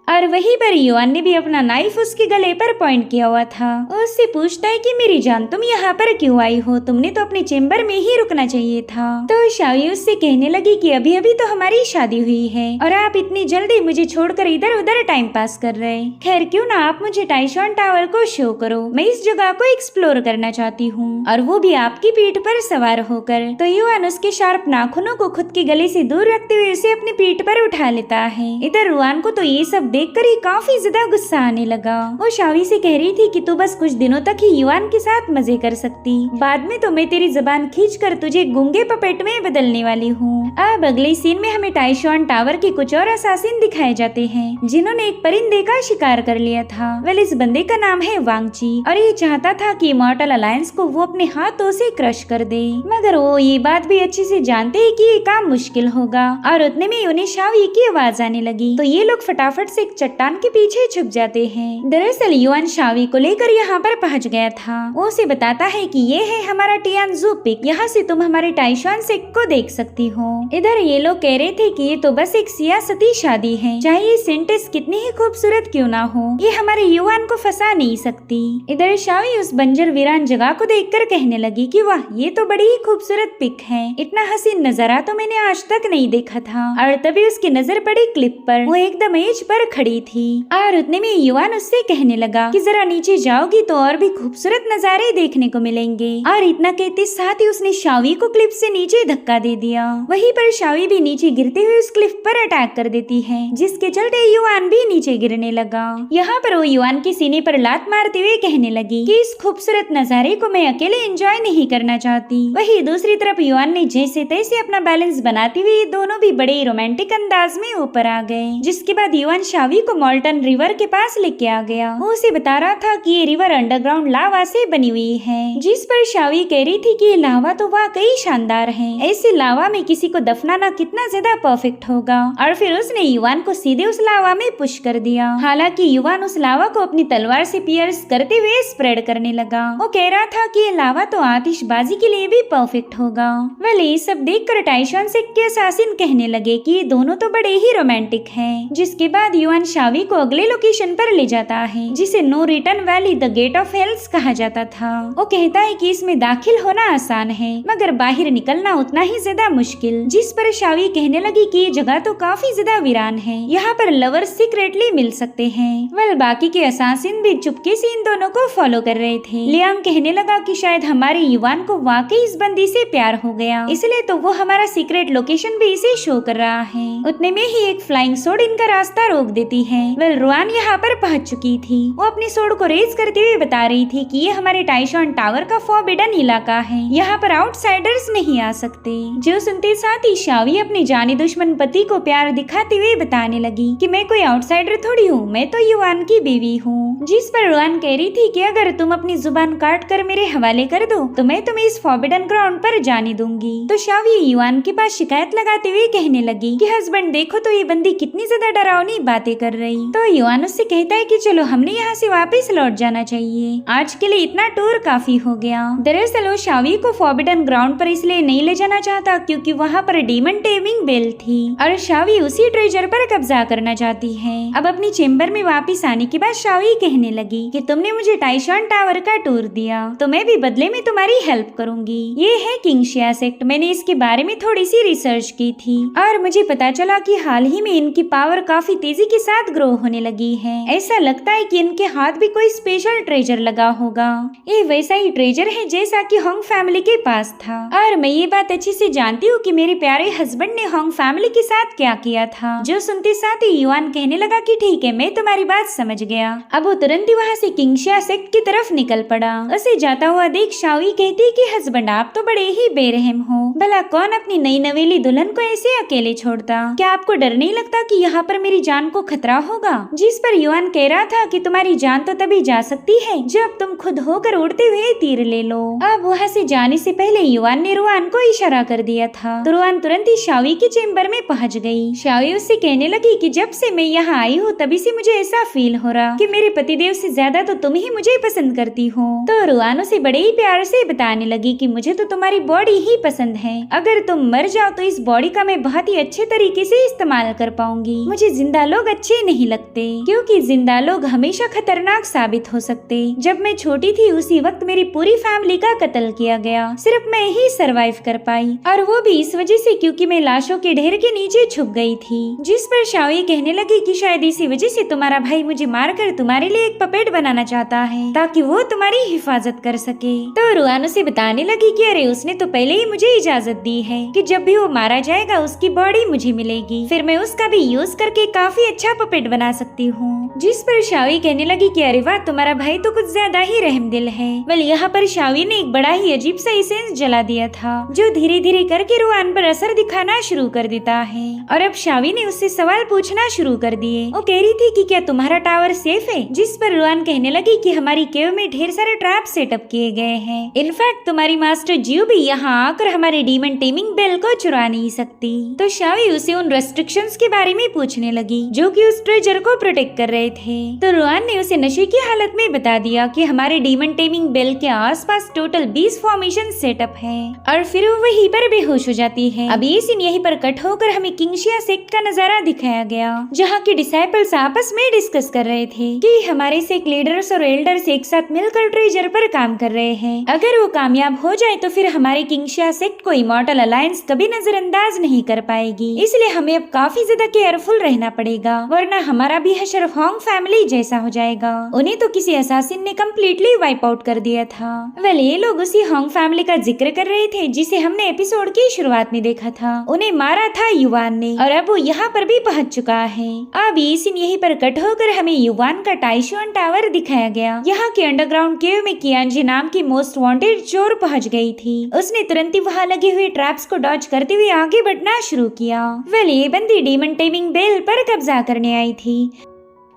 और वहीं पर युआन ने भी अपना नाइफ उसके गले पर पॉइंट किया हुआ था। उससे पूछता है कि मेरी जान तुम यहाँ पर क्यों आई हो, तुमने तो अपने चेम्बर में ही रुकना चाहिए था। तो शावी उससे कहने लगी कि अभी अभी तो हमारी शादी हुई है और आप इतनी जल्दी मुझे छोड़कर इधर उधर टाइम पास कर रहे। खैर क्यों ना आप मुझे टाइशुआन टावर को शो करो, मैं इस जगह को एक्सप्लोर करना चाहती हूँ, और वो भी आपकी पीठ पर सवार होकर। तो युआन उसके शार्प नाखूनों को खुद के गले से दूर रखते हुए उसे अपनी पीठ पर उठा लेता है। इधर रुआन को तो ये सब देखकर ही काफी ज्यादा गुस्सा आने लगा। वो शावी से कह रही थी कि तू बस कुछ दिनों तक ही युआन के साथ मजे कर सकती, बाद में तो मैं तेरी जबान खींचकर तुझे गूंगे पपेट में बदलने वाली हूँ। अब अगले सीन में हमें टाइशुआन टावर के कुछ और असासिन दिखाए जाते हैं जिन्होंने एक परिंदे का शिकार कर लिया था। वेल इस बंदे का नाम है वांगची, और ये चाहता था कि इमॉर्टल अलायंस को वो अपने हाथों से क्रश कर दे, मगर वो ये बात भी अच्छे से जानते हैं कि ये काम मुश्किल होगा। और उतने में उन्हें शावी की आवाज आने लगी तो ये लोग फटाफट से एक चट्टान के पीछे छुप जाते हैं। दरअसल युआन शावी को लेकर यहाँ पर पहुँच गया था। वो उसे बताता है कि ये है हमारा टियान जू पिक, यहाँ से तुम हमारे टाइशुआन सेक्ट को देख सकती हो। इधर ये लोग कह रहे थे कि ये तो बस एक सियासती शादी है, चाहे ये सेंटेस कितनी ही खूबसूरत क्यों ना हो, ये हमारे युआन को फंसा नहीं सकती। इधर शावी उस बंजर वीरान जगह को देखकर कहने लगी कि वाह ये तो बड़ी ही खूबसूरत पिक है, इतना हसीन नजारा तो मैंने आज तक नहीं देखा था। और तभी उसकी नजर पड़ी क्लिप पर। वो एकदम एज पर खड़ी थी और उतने में युआन उससे कहने लगा कि जरा नीचे जाओगी तो और भी खूबसूरत नजारे देखने को मिलेंगे। और इतना कहते साथ ही उसने शावी को क्लिफ से नीचे धक्का दे दिया। वहीं पर शावी भी नीचे गिरते हुए उस क्लिफ पर अटैक कर देती है, जिसके चलते युआन भी नीचे गिरने लगा। यहाँ पर वो युआन के सीने पर लात मारते हुए कहने लगी कि इस खूबसूरत नजारे को मैं अकेले एंजॉय नहीं करना चाहती। वहीं दूसरी तरफ युआन ने जैसे तैसे अपना बैलेंस बनाते हुए दोनों भी बड़े रोमांटिक अंदाज में ऊपर आ गए। जिसके बाद युआन शावी को मॉल्टन रिवर के पास लेके आ गया। वो उसे बता रहा था कि ये रिवर अंडरग्राउंड लावा से बनी हुई है, जिस पर शावी कह रही थी कि ये लावा तो वाकई शानदार है, ऐसे लावा में किसी को दफनाना कितना ज्यादा परफेक्ट होगा। और फिर उसने युआन को सीधे उस लावा में पुश कर दिया। हालांकि युआन उस लावा को अपनी तलवार से पियर्स करते हुए स्प्रेड करने लगा। वो कह रहा था कि ये लावा तो आतिशबाजी के लिए भी परफेक्ट होगा। वेल ये सब देखकर टाइशॉन सेक्ट के असासिन कहने लगे कि ये दोनों तो बड़े ही रोमांटिक हैं। जिसके बाद युआन शावी को अगले लोकेशन पर ले जाता है, जिसे no return valley the gate of hells कहा जाता था। वो कहता है कि इसमें दाखिल होना आसान है मगर बाहर निकलना उतना ही ज्यादा मुश्किल। जिस पर शावी कहने लगी कि ये जगह तो काफी ज्यादा वीरान है, यहाँ पर लवर्स सीक्रेटली मिल सकते हैं। वेल बाकी के असासिन भी चुपके से इन दोनों को फॉलो कर रहे थे। लियांग कहने लगा कि शायद हमारे युआन को वाकई इस बंदी से प्यार हो गया, इसलिए तो वो हमारा सीक्रेट लोकेशन भी इसे शो कर रहा है। उतने में ही एक फ्लाइंग सोड इनका रास्ता रोक देती है। वेल रुआन यहाँ पर पहुँच चुकी थी। वो अपनी सोड को रेज करते हुए बता रही थी कि ये हमारे टाइशॉन टावर का फॉरबिडन इलाका है, यहाँ पर आउटसाइडर्स नहीं आ सकते। जो सुनते साथ ही शावी अपने जानी दुश्मन पति को प्यार दिखाते हुए बताने लगी कि मैं कोई आउटसाइडर थोड़ी हूँ, मैं तो युआन की बीवी हूँ। जिस पर रुआन कह रही थी कि अगर तुम अपनी जुबान काट कर मेरे हवाले कर दो तो मैं तुम्हें इस फॉरबिडन ग्राउंड पर जाने दूंगी। तो शावी युआन के पास शिकायत लगाते हुए कहने लगी कि हस्बैंड देखो तो ये बंदी कितनी ज्यादा डरावनी बातें कर रही। तो युआन उससे कहता है कि चलो हमने यहाँ से वापस लौट जाना चाहिए, आज के लिए इतना टूर काफी हो गया। दरअसल वो शावी को फॉरबिडन ग्राउंड पर इसलिए नहीं ले जाना चाहता क्योंकि वहाँ पर डीमन टेमिंग बेल थी और शावी उसी ट्रेजर पर कब्जा करना चाहती है। अब अपनी चेम्बर में वापस आने के बाद शावी कहने लगी कि तुमने मुझे टाइशॉन टावर का टूर दिया तो मैं भी बदले में तुम्हारी हेल्प करूंगी। ये है किंगशिया सेक्ट, मैंने इसके बारे में थोड़ी सी रिसर्च की थी और मुझे पता चला कि हाल ही में इनकी पावर काफी तेजी के साथ ग्रो होने लगी है। ऐसा लगता है कि इनके हाथ भी कोई स्पेशल ट्रेजर लगा होगा। ये वैसा ही ट्रेजर है जैसा कि होंग फैमिली के पास था और मैं ये बात अच्छे से जानती हूँ कि मेरे प्यारे हस्बैंड ने होंग फैमिली के साथ क्या किया था। जो सुनते साथ ही युआन कहने लगा कि ठीक है मैं तुम्हारी बात समझ गया। अब वो तुरंत ही वहाँ से किंगशिया सेक्ट की तरफ निकल पड़ा। उसे जाता हुआ देख शावी कहती कि हस्बैंड आप तो बड़े ही बेरहम हो, भला कौन अपनी नई नवेली दुल्हन को ऐसे अकेले छोड़ता, क्या आपको डर नहीं लगता कि यहाँ पर मेरी जान को खतरा होगा। जिस पर युआन कह रहा था कि तुम्हारी जान तो तभी जा सकती है जब तुम खुद होकर उड़ते हुए तीर ले लो। अब वहाँ से जाने से पहले युआन ने रुआन को इशारा कर दिया था तो रुआन तुरंत ही शावी के चेम्बर में पहुँच गई। शावी उससे कहने लगी कि जब से मैं यहाँ आई हूँ तभी से मुझे ऐसा फील हो रहा कि मेरे पतिदेव से ज्यादा तो तुम ही मुझे पसंद करती हो। तो रुआन उसे बड़े ही प्यार से बताने लगी कि मुझे तो तुम्हारी बॉडी ही पसंद है, अगर तुम मर जाओ तो इस बॉडी का मैं बहुत ही अच्छे तरीके से इस्तेमाल कर पाऊंगी। मुझे जिंदा लोग अच्छे नहीं लगते क्योंकि जिंदा लोग हमेशा खतरनाक साबित हो सकते। जब मैं छोटी थी उसी वक्त मेरी पूरी फैमिली का कत्ल किया गया, सिर्फ मैं ही सरवाइव कर पाई और वो भी इस वजह से क्योंकि मैं लाशों के ढेर के नीचे छुप गई थी। जिस पर शावी कहने लगी कि शायद इसी वजह से तुम्हारा भाई मुझे मारकर तुम्हारे लिए एक पपेट बनाना चाहता है ताकि वो तुम्हारी हिफाजत कर सके। तो रुआन उसे बताने लगी कि अरे उसने तो पहले ही मुझे इजाजत दी है कि जब भी वो मारा जाएगा उसकी बॉडी मुझे मिलेगी, फिर मैं उसका भी यूज करके काफी अच्छा पपेट बना सकती हूँ। जिस पर शावी कहने लगी कि अरे वाह तुम्हारा भाई तो कुछ ज्यादा ही रहमदिल है। वेल यहाँ पर शावी ने एक बड़ा ही अजीब सा एसेंस जला दिया था जो धीरे धीरे करके रुआन पर असर दिखाना शुरू कर देता है और अब शावी ने उससे सवाल पूछना शुरू कर दिए। वो कह रही थी कि क्या तुम्हारा टावर सेफ है। जिस पर रुआन कहने लगी कि हमारी केव में ढेर सारे ट्रैप सेटअप किए गए हैं, इनफैक्ट तुम्हारी मास्टर जियो भी यहाँ आकर हमारे डीमन टेमिंग बेल को चुरा नहीं सकती। तो शावी उसे उन रेस्ट्रिक्शंस के बारे में पूछने लगी जो कि उस ट्रेजर को प्रोटेक्ट कर रहे रहे थे तो रुआन ने उसे नशे की हालत में बता दिया कि हमारे डीमन टेमिंग बेल के आसपास टोटल 20 फॉर्मेशन सेटअप है और फिर वो वहीं पर बेहोश हो जाती है। अब ये सीन यहीं पर कट होकर हमें किंगशिया सेक्ट का नजारा दिखाया गया, जहाँ के डिसाइपल्स आपस में डिस्कस कर रहे थे कि हमारे सेक्ट लीडर्स और एल्डर्स एक साथ मिलकर ट्रेजर पर काम कर रहे हैं। अगर वो कामयाब हो जाए तो फिर हमारे किंगशिया सेक्ट को इमॉर्टल अलायंस कभी नजरअंदाज नहीं कर पाएगी, इसलिए हमें अब काफी ज्यादा केयरफुल रहना पड़ेगा, वरना हमारा भी हशर होंग फैमिली जैसा हो जाएगा। उन्हें तो किसी असासिन ने कम्प्लीटली वाइप आउट कर दिया था। वेल, ये लोग उसी होंग फैमिली का जिक्र कर रहे थे जिसे हमने एपिसोड की शुरुआत में देखा था। उन्हें मारा था युवान ने और अब वो यहाँ पर भी पहुँच चुका है। अब ये सीन यहीं पर कट होकर हमें युवान का टाइशुआन टावर दिखाया गया। यहाँ के अंडरग्राउंड केव में कियांजी नाम की मोस्ट वांटेड चोर पहुँच गई थी। उसने तुरंत ही वहाँ लगे हुए ट्रैप्स को डॉज करते हुए आगे बढ़ना शुरू किया। वेल, ये बंदी डीमन टेमिंग बेल पर कब्जा करने आई थी।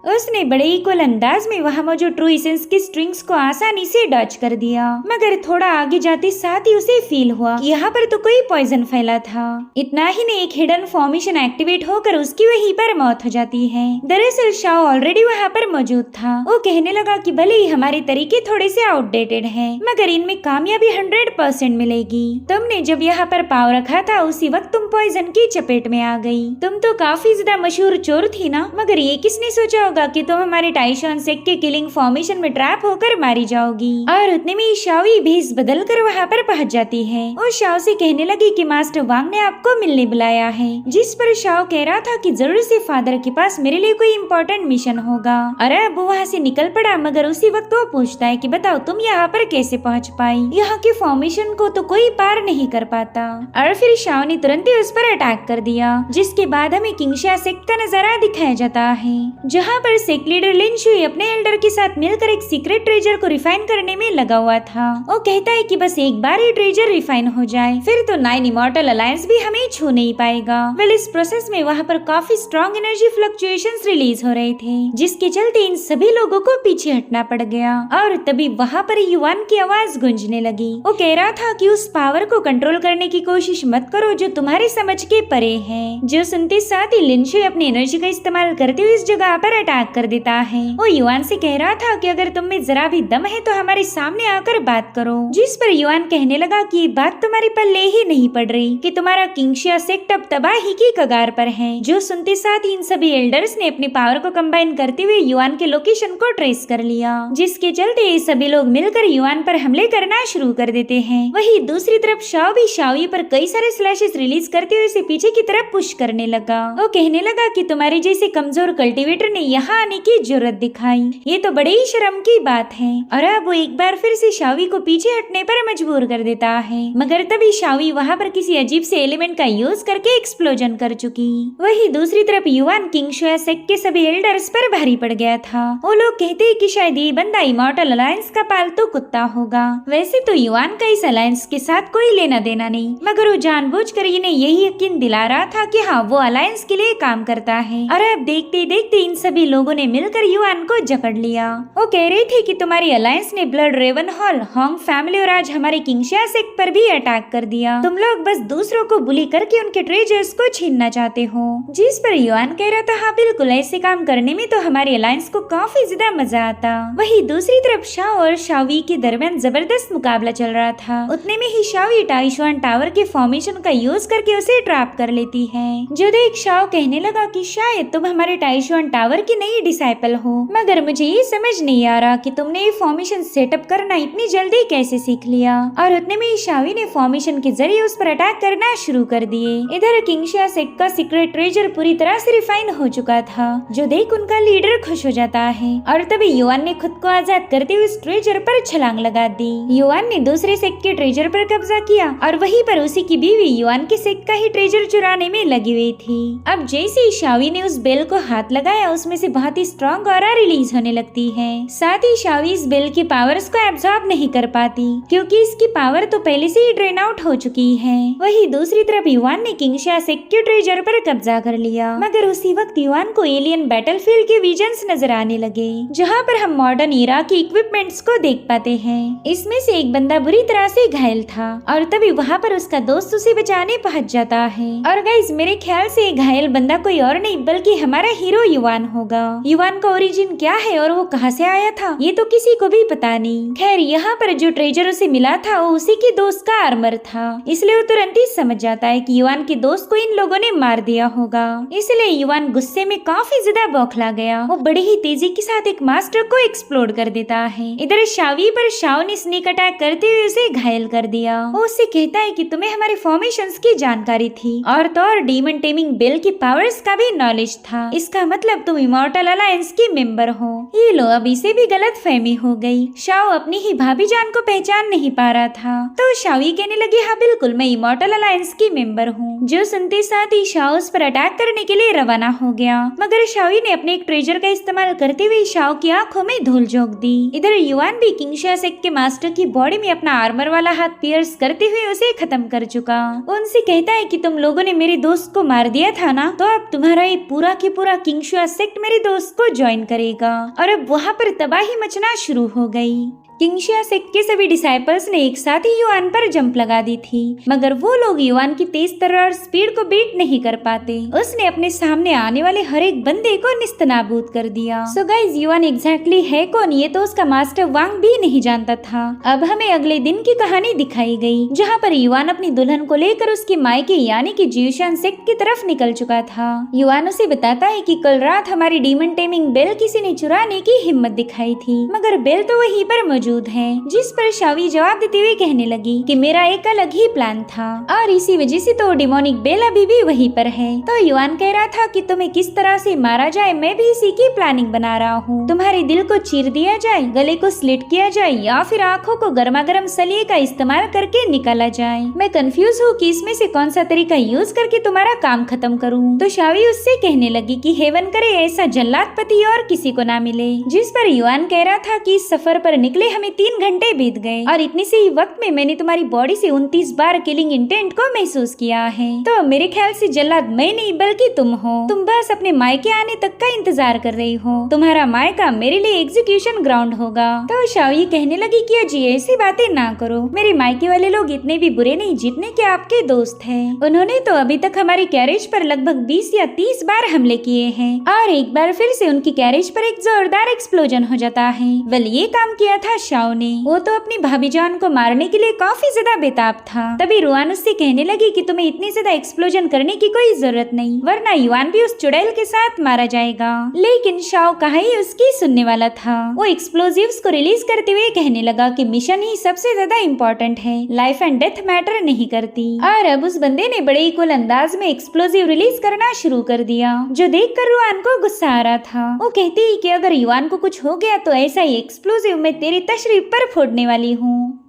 उसने बड़े इक्वल अंदाज में वहाँ मौजूद ट्रू एसेंस की स्ट्रिंग्स को आसानी से डॉच कर दिया, मगर थोड़ा आगे जाते साथ ही उसे फील हुआ कि यहाँ पर तो कोई पॉइजन फैला था। इतना ही नहीं, एक हिडन फॉर्मेशन एक्टिवेट होकर उसकी वहीं पर मौत हो जाती है। दरअसल शाओ ऑलरेडी वहाँ पर मौजूद था। वो कहने लगा कि भले ही हमारे तरीके थोड़े से आउटडेटेड हैं, मगर इनमें कामयाबी 100% मिलेगी। तुमने जब यहाँ पर पाव रखा था उसी वक्त तुम पॉइजन की चपेट में आ गई। तुम तो काफी ज्यादा मशहूर चोर थी ना, मगर ये किसने सोचा कि तुम हमारे टाइशुआन सेक्ट के किलिंग फॉर्मेशन में ट्रैप होकर मारी जाओगी। और उतने में शाओ भेस बदल कर वहाँ पर पहुँच जाती है और शाओ से कहने लगी कि मास्टर वांग ने आपको मिलने बुलाया है, जिस पर शाओ कह रहा था कि जरूर से फादर के पास मेरे लिए कोई इम्पोर्टेंट मिशन होगा। अरे अब वो वहाँ से निकल पड़ा, मगर उसी वक्त वो पूछता है कि बताओ तुम यहाँ पर कैसे पहुँच पाई? यहाँ के फॉर्मेशन को तो कोई पार नहीं कर पाता। और फिर शाओ ने तुरंत ही उस पर अटैक कर दिया, जिसके बाद हमें किंगशिया सेक्ट का नजारा दिखाया जाता है, जहाँ पर सेक्ट लीडर लिन शुई अपने एल्डर के साथ मिलकर एक सीक्रेट ट्रेजर को रिफाइन करने में लगा हुआ था। वो कहता है कि बस एक बार ये ट्रेजर रिफाइन हो जाए फिर तो 9 इमॉर्टल अलायंस भी हमें छू नहीं पाएगा। वेल, इस प्रोसेस में वहाँ पर काफी स्ट्रॉन्ग एनर्जी फ्लक्चुएशंस रिलीज हो रहे थे, जिसके चलते इन सभी लोगों को पीछे हटना पड़ गया। और तभी वहाँ पर युवान की आवाज गूंजने लगी। वो कह रहा था कि उस पावर को कंट्रोल करने की कोशिश मत करो जो तुम्हारे समझ के परे है। जो सुनते साथ ही लिन शुई अपनी एनर्जी का इस्तेमाल करते हुए इस जगह पर अटैक कर देता है। वो युआन से कह रहा था कि अगर तुम में जरा भी दम है तो हमारे सामने आकर बात करो, जिस पर युआन कहने लगा कि ये बात तुम्हारे पल्ले ही नहीं पड़ रही कि तुम्हारा किंगशिया सेक्ट अब तबाही की कगार पर है। जो सुनते साथ ही इन सभी एल्डर्स ने अपनी पावर को कंबाइन करते हुए युआन के लोकेशन को ट्रेस कर लिया, जिसके चलते ये सभी लोग मिलकर युआन पर हमले करना शुरू कर देते हैं। वही दूसरी तरफ शाओ भी शाओई पर कई सारे स्लैशेस रिलीज करते हुए उसे पीछे की तरफ पुश करने लगा। वो कहने लगा कि तुम्हारे जैसे कमजोर कल्टीवेटर ने यहाँ आने की जरूरत दिखाई, ये तो बड़े ही शर्म की बात है। और अब वो एक बार फिर से शाओई को पीछे हटने पर मजबूर कर देता है, मगर तभी शाओई वहाँ पर किसी अजीब से एलिमेंट का यूज करके एक्सप्लोजन कर चुकी। वही दूसरी तरफ युआन किंगशिया सेक्ट के सभी एल्डर्स पर भारी पड़ गया था। वो लोग कहते हैं कि शायद ये बंदा इमॉर्टल अलायंस का पालतू कुत्ता होगा। वैसे तो युआन का इस अलायंस के साथ कोई लेना देना नहीं, मगर वो जानबूझकर इन्हें यही यकीन दिला रहा था कि हाँ वो अलायंस के लिए काम करता है। और अब देखते देखते इन सभी लोगों ने मिलकर युआन को जकड़ लिया। वो कह रही थी कि तुम्हारी अलायंस ने Blood Raven Hall, Hong family और आज हमारे किंगशिया सेक्ट पर भी अटैक कर दिया। तुम लोग बस दूसरों को बुली करके उनके ट्रेजर्स को छीनना चाहते हो। जिस पर युआन कह रहा था हाँ बिल्कुल, ऐसे काम करने में तो हमारी अलायंस को काफी ज्यादा मजा आता। वही दूसरी तरफ शाओ और शाओई के दरमियान जबरदस्त मुकाबला चल रहा था। उतने में ही शाओई टाइशुआन टावर के फॉर्मेशन का यूज करके उसे ट्रैप कर लेती है। जो देख शाओ कहने लगा कि शायद तुम हमारे टाइशुआन टावर की नई डिसाइपल हो, मगर मुझे ये समझ नहीं आ रहा कि तुमने ये फॉर्मेशन सेटअप करना इतनी जल्दी कैसे सीख लिया। और उतने में ही शाओई ने फॉर्मेशन के जरिए उस पर अटैक करना शुरू कर दिए। इधर किंगशिया सेक्ट का सीक्रेट ट्रेजर पूरी तरह से रिफाइन हो चुका था, जो देख उनका लीडर खुश हो जाता है। और तभी युआन ने खुद को आजाद करते हुए उस ट्रेजर पर छलांग लगा दी। युआन ने दूसरे सेक्ट के ट्रेजर पर कब्जा किया और वहीं पर उसी की बीवी युआन के सेक्ट का ही ट्रेजर चुराने में लगी हुई थी। अब जैसे ही शाओई ने उस बेल को हाथ लगाया, उसमें से बहुत ही स्ट्रॉन्ग ऑरा रिलीज होने लगती है। साथ ही शाओई इस बेल की पावर्स को एब्जॉर्ब नहीं कर पाती, क्योंकि इसकी पावर तो पहले से ही ड्रेन आउट हो चुकी है। वही दूसरी तरफ युआन ने किंगशिया सेक्ट के ट्रेजर पर कब्जा कर लिया, मगर उसी वक्त युआन को एलियन बैटलफील्ड के विजन्स नजर आने लगे, जहाँ पर हम मॉडर्न इरा की इक्विपमेंट्स को देख पाते हैं। इसमें से एक बंदा बुरी तरह से घायल था और तभी वहाँ पर उसका दोस्त उसे बचाने पहुँच जाता है। और गाइस, मेरे ख्याल से घायल बंदा कोई और नहीं बल्कि हमारा हीरो युआन होगा। होगा। युवान का ओरिजिन क्या है और वो कहाँ से आया था ये तो किसी को भी पता नहीं। खैर यहाँ पर जो ट्रेजर उसे मिला था वो उसी के दोस्त का आर्मर था, इसलिए वो तुरंत ही समझ जाता है कि युवान के दोस्त को इन लोगों ने मार दिया होगा। इसलिए युवान गुस्से में काफी ज्यादा बौखला गया। वो बड़ी ही तेजी के साथ एक मास्टर को एक्सप्लोड कर देता है। इधर शावी पर शाओ ने स्नेक अटैक करते हुए उसे घायल कर दिया। वो उससे कहता है कि तुम्हें हमारे फॉर्मेशंस की जानकारी थी और तो और डीमन टेमिंग बेल की पावर्स का भी नॉलेज था। इसका मतलब तुम इमॉर्टल अलायंस की मेंबर हो। ये लो अब इसे भी गलत फहमी हो गई। शाओ अपनी ही भाभी जान को पहचान नहीं पा रहा था तो शावी कहने लगी हाँ बिल्कुल मैं इमॉर्टल अलायंस की मेंबर हूँ। जो सुनते साथ ही शाओ उस पर अटैक करने के लिए रवाना हो गया, मगर शावी ने अपने एक ट्रेजर का इस्तेमाल करते हुए शाओ की आंखों में धूल झोंक दी। इधर युवान भी किंगशिया सेक्ट के मास्टर की बॉडी में अपना आर्मर वाला हाथ पियर्स करते हुए उसे खत्म कर चुका। उनसे कहता है कि तुम लोगों ने मेरे दोस्त को मार दिया था ना, तो अब तुम्हारा ये पूरा की पूरा किंगशिया सेक्ट मेरे दोस्त को ज्वाइन करेगा। और अब वहाँ पर तबाही मचना शुरू हो गई। किंगशिया सेक्ट के सभी डिसाइपल्स ने एक साथ ही युवान पर जंप लगा दी थी, मगर वो लोग युवान की तेज तर्रार स्पीड को बीट नहीं कर पाते। उसने अपने सामने आने वाले हर एक बंदे को निस्तनाबूद कर दिया। सो गाइस युवान एग्जैक्टली है कौन ये तो उसका मास्टर वांग भी नहीं जानता था। अब हमें अगले दिन की कहानी दिखाई गई, जहाँ पर युवान अपनी दुल्हन को लेकर उसके मायके यानी कि जियोशान सेक्ट की तरफ निकल चुका था। युवान उसे बताता है कि कल रात हमारी डीमन टेमिंग बेल किसी ने चुराने की हिम्मत दिखाई थी, मगर बेल तो वहीं पर मौजूद है। जिस पर शावी जवाब देते हुए कहने लगी कि मेरा एक अलग ही प्लान था और इसी वजह से तो डिमोनिक बेल अभी भी वहीं पर है। तो युवान कह रहा था कि तुम्हें किस तरह से मारा जाए मैं भी इसी की प्लानिंग बना रहा हूँ। तुम्हारे दिल को चीर दिया जाए, गले को स्लिट किया जाए या फिर आँखों को गर्मा गर्म सलिए का इस्तेमाल करके निकाला जाए। मैं कंफ्यूज हूँ कि इसमें से कौन सा तरीका यूज करके तुम्हारा काम खत्म करूँ। तो शावी उससे कहने लगी कि हेवन करे ऐसा जल्लाद पति और किसी को ना मिले। जिस पर युवान कह रहा था कि इस सफर पर निकले हमें 3 घंटे बीत गए और इतने से ही वक्त में मैंने तुम्हारी बॉडी से 29 बार किलिंग इंटेंट को महसूस किया है। तो मेरे ख्याल से जल्लाद मैं नहीं बल्कि तुम हो। तुम बस अपने मायके आने तक का इंतजार कर रही हो। तुम्हारा मायका मेरे लिए एग्जीक्यूशन ग्राउंड होगा। तो शावी कहने लगी कि जी ऐसी बातें ना करो, मेरे मायके वाले लोग इतने भी बुरे नहीं जितने कि आपके दोस्त हैं। उन्होंने तो अभी तक हमारी कैरेज पर लगभग 20 या 30 बार हमले किए हैं और एक बार फिर से उनकी कैरेज पर एक जोरदार एक्सप्लोजन हो जाता है। वेल ये काम किया था शाओ ने। वो तो अपनी भाभी जान को मारने के लिए काफी ज्यादा बेताब था। तभी रुआन उससे कहने लगी कि तुम्हें इतनी ज्यादा एक्सप्लोजन करने की कोई जरूरत नहीं, वरना युवान भी उस चुड़ैल के साथ मारा जाएगा। लेकिन शाओ कहाँ ही उसकी सुनने वाला था। वो एक्सप्लोजिव्स को रिलीज करते हुए कहने लगा कि मिशन ही सबसे ज्यादा इम्पोर्टेंट है, लाइफ एंड डेथ मैटर नहीं करती। और अब उस बंदे ने बड़े ही कुल अंदाज में एक्सप्लोजिव रिलीज करना शुरू कर दिया, जो देखकर रुआन को गुस्सा आ रहा था। वो कहती कि अगर युवान को कुछ हो गया तो ऐसा ही एक्सप्लोजिव मैं तेरी तशरीफ पर फोड़ने वाली हूँ।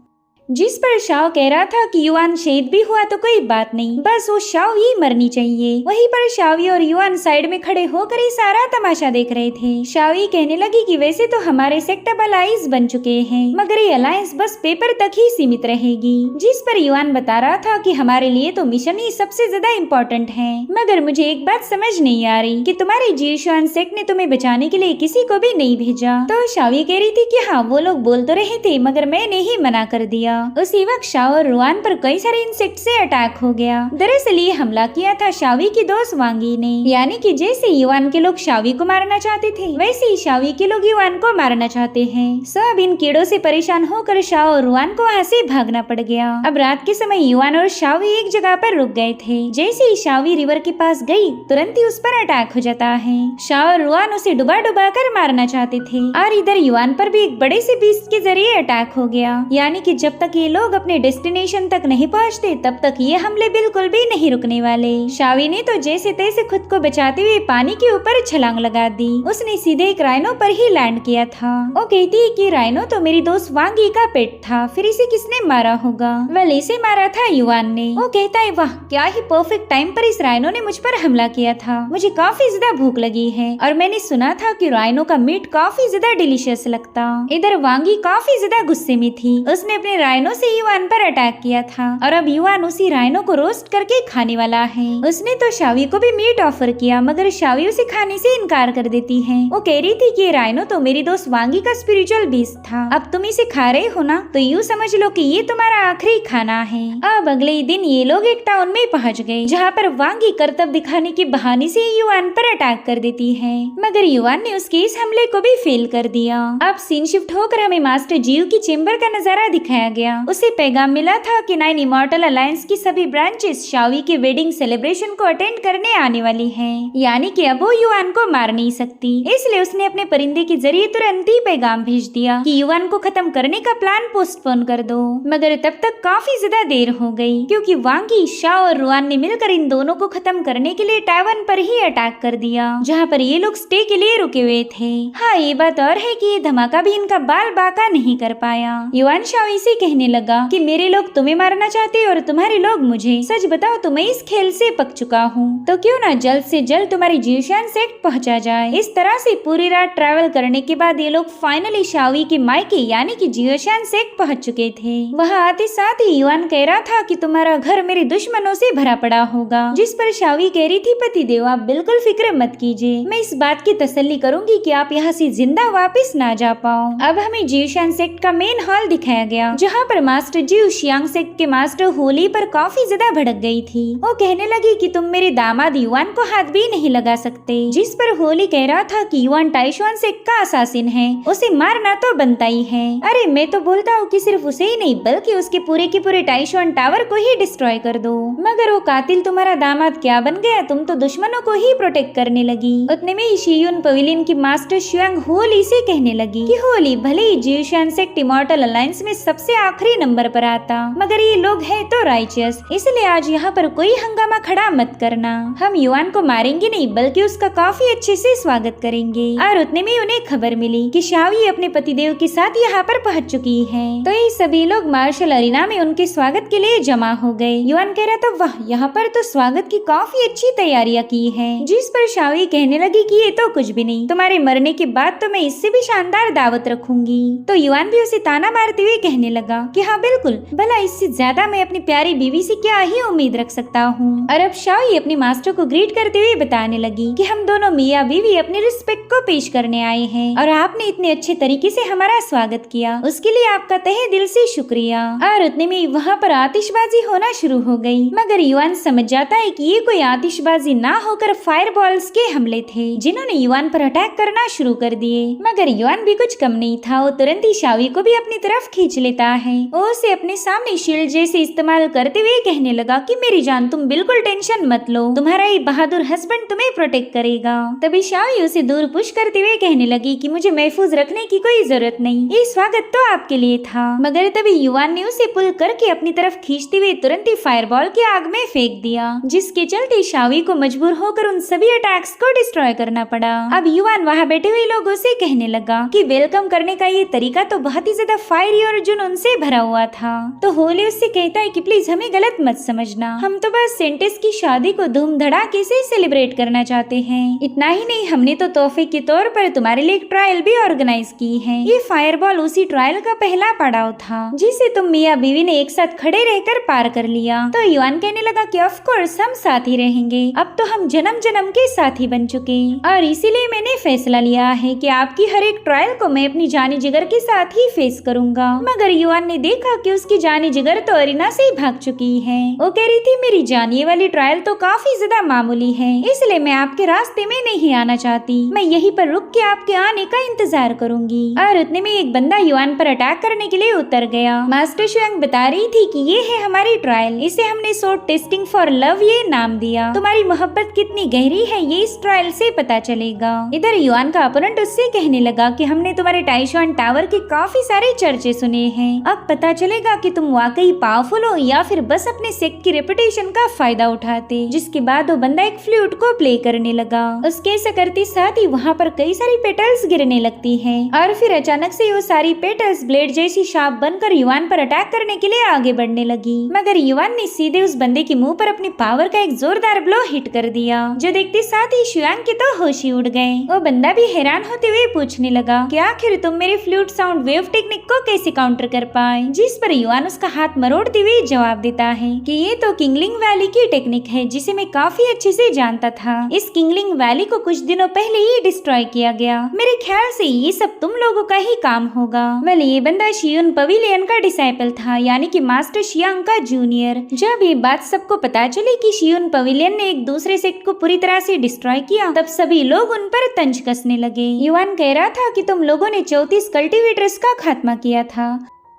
जिस पर शाओ कह रहा था कि युवान शहीद भी हुआ तो कोई बात नहीं, बस वो शाओ ही मरनी चाहिए। वहीं पर शावी और युवान साइड में खड़े होकर ही सारा तमाशा देख रहे थे। शावी कहने लगी कि वैसे तो हमारे सेक्ट अलायंस बन चुके हैं, मगर ये अलायंस बस पेपर तक ही सीमित रहेगी। जिस पर युवान बता रहा था कि हमारे लिए तो मिशन ही सबसे ज्यादा इम्पोर्टेंट है, मगर मुझे एक बात समझ नहीं आ रही कि तुम्हारे जियोशान सेक्ट ने तुम्हें बचाने के लिए किसी को भी नहीं भेजा। तो शावी कह रही थी कि हाँ वो लोग बोल तो रहे थे, मगर मैंने ही मना कर दिया। उसी वक्त शाओ और रुआन पर कई सारे इंसेक्ट से अटैक हो गया। दरअसल ये हमला किया था शावी की दोस्त वांगी ने, यानी कि जैसे युवान के लोग शावी को मारना चाहते थे वैसे ही शावी के लोग युवान को मारना चाहते हैं। सब इन कीड़ों से परेशान होकर शाओ और रुआन को वहाँ से भागना पड़ गया। अब रात के समय युवान और शावी एक जगह पर रुक गए थे। जैसे ही शावी रिवर के पास गई तुरंत ही उस पर अटैक हो जाता है। शाओ और रुआन उसे डुबा डुबा कर मारना चाहते थे और इधर युवान पर भी एक बड़े से बीस्ट के जरिए अटैक हो गया, यानी कि जब तक ये लोग अपने डेस्टिनेशन तक नहीं पहुंचते तब तक ये हमले बिल्कुल भी नहीं रुकने वाले। शावी ने तो जैसे तैसे खुद को बचाते हुए पानी के ऊपर छलांग लगा दी। उसने सीधे एक राइनो पर ही लैंड किया था। वो कहती है कि राइनो तो मेरी दोस्त वांगी का पेट था, फिर इसे किसने मारा होगा? वेल इसे मारा था युवान ने। वो कहता है वाह क्या ही परफेक्ट टाइम पर इस राइनो ने मुझ पर हमला किया था। मुझे काफी ज्यादा भूख लगी है और मैंने सुना था कि राइनो का मीट काफी ज्यादा डिलीशियस लगता। इधर वांगी काफी ज्यादा गुस्से में थी। उसने अपने राइनो से युआन पर अटैक किया था और अब युआन उसी राइनो को रोस्ट करके खाने वाला है। उसने तो शावी को भी मीट ऑफर किया मगर शावी उसे खाने से इनकार कर देती है। वो कह रही थी कि राइनो तो मेरी दोस्त वांगी का स्पिरिचुअल बीस्ट था, अब तुम इसे खा रहे हो ना तो यूँ समझ लो कि ये तुम्हारा आखिरी खाना है। अब अगले ही दिन ये लोग एक टाउन में पहुँच गए जहाँ पर वांगी कर्तव्य दिखाने के बहाने से युआन पर अटैक कर देती है मगर युआन ने उसके इस हमले को भी फेल कर दिया। अब सीन शिफ्ट होकर हमें मास्टर जीव की चेम्बर का नजारा दिखाया गया। उसे पैगाम मिला था कि 9 इमॉर्टल अलायंस की सभी ब्रांचेस शावी के वेडिंग सेलिब्रेशन को अटेंड करने आने वाली हैं, यानी कि अब वो युआन को मार नहीं सकती। इसलिए उसने अपने परिंदे के जरिए तुरंत ही पैगाम भेज दिया कि युआन को खत्म करने का प्लान पोस्टपोन कर दो। मगर तब तक काफी ज्यादा देर हो गई क्योंकि वांगी, शाओ और रुआन ने मिलकर इन दोनों को खत्म करने के लिए टाइवन पर ही अटैक कर दिया जहाँ पर ये लोग स्टे के लिए रुके हुए थे। हाँ, ये बात और है कि ये धमाका भी इनका बाल बाका नहीं कर पाया। युआन शाओ से कहने लगा कि मेरे लोग तुम्हें मारना चाहते और तुम्हारे लोग मुझे। सच बताओ तो मैं इस खेल से पक चुका हूँ, तो क्यों ना जल्द से जल्द तुम्हारी जियोशान सेक्ट पहुँचा जाए। इस तरह से पूरी रात ट्रैवल करने के बाद ये लोग फाइनली शावी के मायके यानी कि जियोशान सेक्ट पहुँच चुके थे। वहाँ आते साथ ही युआन कह रहा था कि तुम्हारा घर मेरे दुश्मनों से भरा पड़ा होगा, जिस पर शावी कह रही थी पति देव आप बिल्कुल फिक्र मत कीजिए, मैं इस बात की तसल्ली करूंगी कि आप यहाँ से जिंदा वापस ना जा पाओ। अब हमें जियोशान सेक्ट का मेन हॉल दिखाया गया जहाँ पर मास्टर जीव शियांग सेक्ट के मास्टर होली पर काफी ज्यादा भड़क गई थी। वो कहने लगी कि तुम मेरे दामाद युआन को हाथ भी नहीं लगा सकते, जिस पर होली कह रहा था कि युआन टाइशुआन सेक्ट का असासिन है, उसे मारना तो बनता ही है। अरे मैं तो बोलता हूँ कि सिर्फ उसे ही नहीं बल्कि उसके पूरे के पूरे टाइशुआन टावर को ही डिस्ट्रॉय कर दो। मगर वो कातिल तुम्हारा दामाद क्या बन गया, तुम तो दुश्मनों को ही प्रोटेक्ट करने लगी। उतने में ही शियुन पवेलियन की मास्टर शियांग होली से कहने लगी कि होली भले ही जियोशान सेक्ट इमॉर्टल अलायंस में सबसे आखिरी नंबर पर आता मगर ये लोग है तो राइचियस, इसलिए आज यहाँ पर कोई हंगामा खड़ा मत करना। हम युआन को मारेंगे नहीं बल्कि उसका काफी अच्छे से स्वागत करेंगे। और उतने में उन्हें खबर मिली कि शावी अपने पतिदेव के साथ यहाँ पर पहुँच चुकी है, तो ये सभी लोग मार्शल अरीना में उनके स्वागत के लिए जमा हो गए। युआन कह रहा था वाह, यहाँ पर तो स्वागत की काफी अच्छी तैयारियां की है, जिस पर शावी कहने लगी कि ये तो कुछ भी नहीं, तुम्हारे मरने के बाद तो मैं इससे भी शानदार दावत रखूंगी। तो युआन भी उसे ताना मारते हुए कहने लगा कि हाँ बिल्कुल, भला इससे ज्यादा मैं अपनी प्यारी बीवी से क्या ही उम्मीद रख सकता हूँ। और अब शावी अपने मास्टर को ग्रीट करते हुए बताने लगी कि हम दोनों मियाँ बीवी अपनी रिस्पेक्ट को पेश करने आए हैं और आपने इतने अच्छे तरीके से हमारा स्वागत किया, उसके लिए आपका तहे दिल से शुक्रिया। और उतने में वहाँ पर आतिशबाजी होना शुरू हो गई मगर युआन समझ जाता है कि ये कोई आतिशबाजी ना होकर फायरबॉल्स के हमले थे जिन्होंने युआन पर अटैक करना शुरू कर दिए। मगर युआन भी कुछ कम नहीं था, वो तुरंत ही शावी को भी अपनी तरफ खींच लेता है। वो उसे अपने सामने शील्ड जैसे इस्तेमाल करते हुए कहने लगा कि मेरी जान तुम बिल्कुल टेंशन मत लो, तुम्हारा ये बहादुर हस्बैंड तुम्हें प्रोटेक्ट करेगा। तभी शावी उसे दूर पुश करते हुए कहने लगी कि मुझे महफूज रखने की कोई जरूरत नहीं, ये स्वागत तो आपके लिए था। मगर तभी युआन ने उसे पुल करके अपनी तरफ खींचते हुए तुरंत ही फायरबॉल की आग में फेंक दिया, जिसके चलते शावी को मजबूर होकर उन सभी अटैक्स को डिस्ट्रॉय करना पड़ा। अब युआन वहाँ बैठे हुए लोगों से कहने लगा कि वेलकम करने का ये तरीका तो बहुत ही ज्यादा फायरी और जुनून से भरा हुआ था। तो होली उससे कहता है कि प्लीज हमें गलत मत समझना, हम तो बस सेंटेस की शादी को धूम धड़ाके से सेलिब्रेट करना चाहते हैं। इतना ही नहीं, हमने तो तोहफे के तौर पर तुम्हारे लिए एक ट्रायल भी ऑर्गेनाइज की है। ये फायरबॉल उसी ट्रायल का पहला पड़ाव था जिसे तुम मियाँ बीवी ने एक साथ खड़े रहकर पार कर लिया। तो युआन कहने लगा कि ऑफ कोर्स हम साथ ही रहेंगे, अब तो हम जन्म जन्म के साथी बन चुके और इसीलिए मैंने फैसला लिया है कि आपकी हर एक ट्रायल को मैं अपनी जानी जिगर के साथ ही फेस करूंगा। मगर युआन ने देखा कि उसकी जानी जिगर तो अरीना से ही भाग चुकी है। वो कह रही थी मेरी जान, ये वाली ट्रायल तो काफी ज्यादा मामूली है, इसलिए मैं आपके रास्ते में नहीं आना चाहती, मैं यहीं पर रुक के आपके आने का इंतजार करूंगी। और उतने में एक बंदा युआन पर अटैक करने के लिए उतर गया। मास्टर शियांग बता रही थी कि ये है हमारी ट्रायल, इसे हमने सोर्ड टेस्टिंग फॉर लव ये नाम दिया, तुम्हारी मोहब्बत कितनी गहरी है ये इस ट्रायल से पता चलेगा। इधर युआन का अपोनेंट उससे कहने लगा कि हमने तुम्हारे टाइशुआन टावर के काफी सारे चर्चे सुने हैं, अब पता चलेगा कि तुम वाकई पावरफुल हो या फिर बस अपने सेक्ट की रेपुटेशन का फायदा उठाते। जिसके बाद वो बंदा एक फ्लूट को प्ले करने लगा। उसके ऐसा करते साथ ही वहाँ पर कई सारी पेटल्स गिरने लगती हैं और फिर अचानक से वो सारी पेटल्स ब्लेड जैसी शार्प बनकर युआन पर अटैक करने के लिए आगे बढ़ने लगी। मगर युआन ने सीधे उस बंदे के मुंह पर अपनी पावर का एक जोरदार ब्लो हिट कर दिया, जो देखते साथ ही शियांग के तो होश ही उड़ गए। वो बंदा भी हैरान होते हुए पूछने लगा कि आखिर तुम मेरे फ्लूट साउंड वेव टेक्निक को कैसे काउंटर कर पा बाय, जिस पर युआन उसका हाथ मरोड़ते हुए जवाब देता है कि ये तो किंगलिंग वैली की टेक्निक है जिसे मैं काफी अच्छे से जानता था। इस किंगलिंग वैली को कुछ दिनों पहले ही डिस्ट्रॉय किया गया। मेरे ख्याल से ये सब तुम लोगों का ही काम होगा। वेल, ये बंदा शियुन पवेलियन का डिसाइपल था, यानी कि मास्टर शियांग का जूनियर। जब ये बात सबको पता चली कि शियुन पवेलियन ने एक दूसरे सेक्ट को पूरी तरह से डिस्ट्रॉय किया, तब सभी लोग उन पर तंज कसने लगे। युआन कह रहा था कि तुम लोगों ने 34 कल्टीवेटर्स का खात्मा किया था,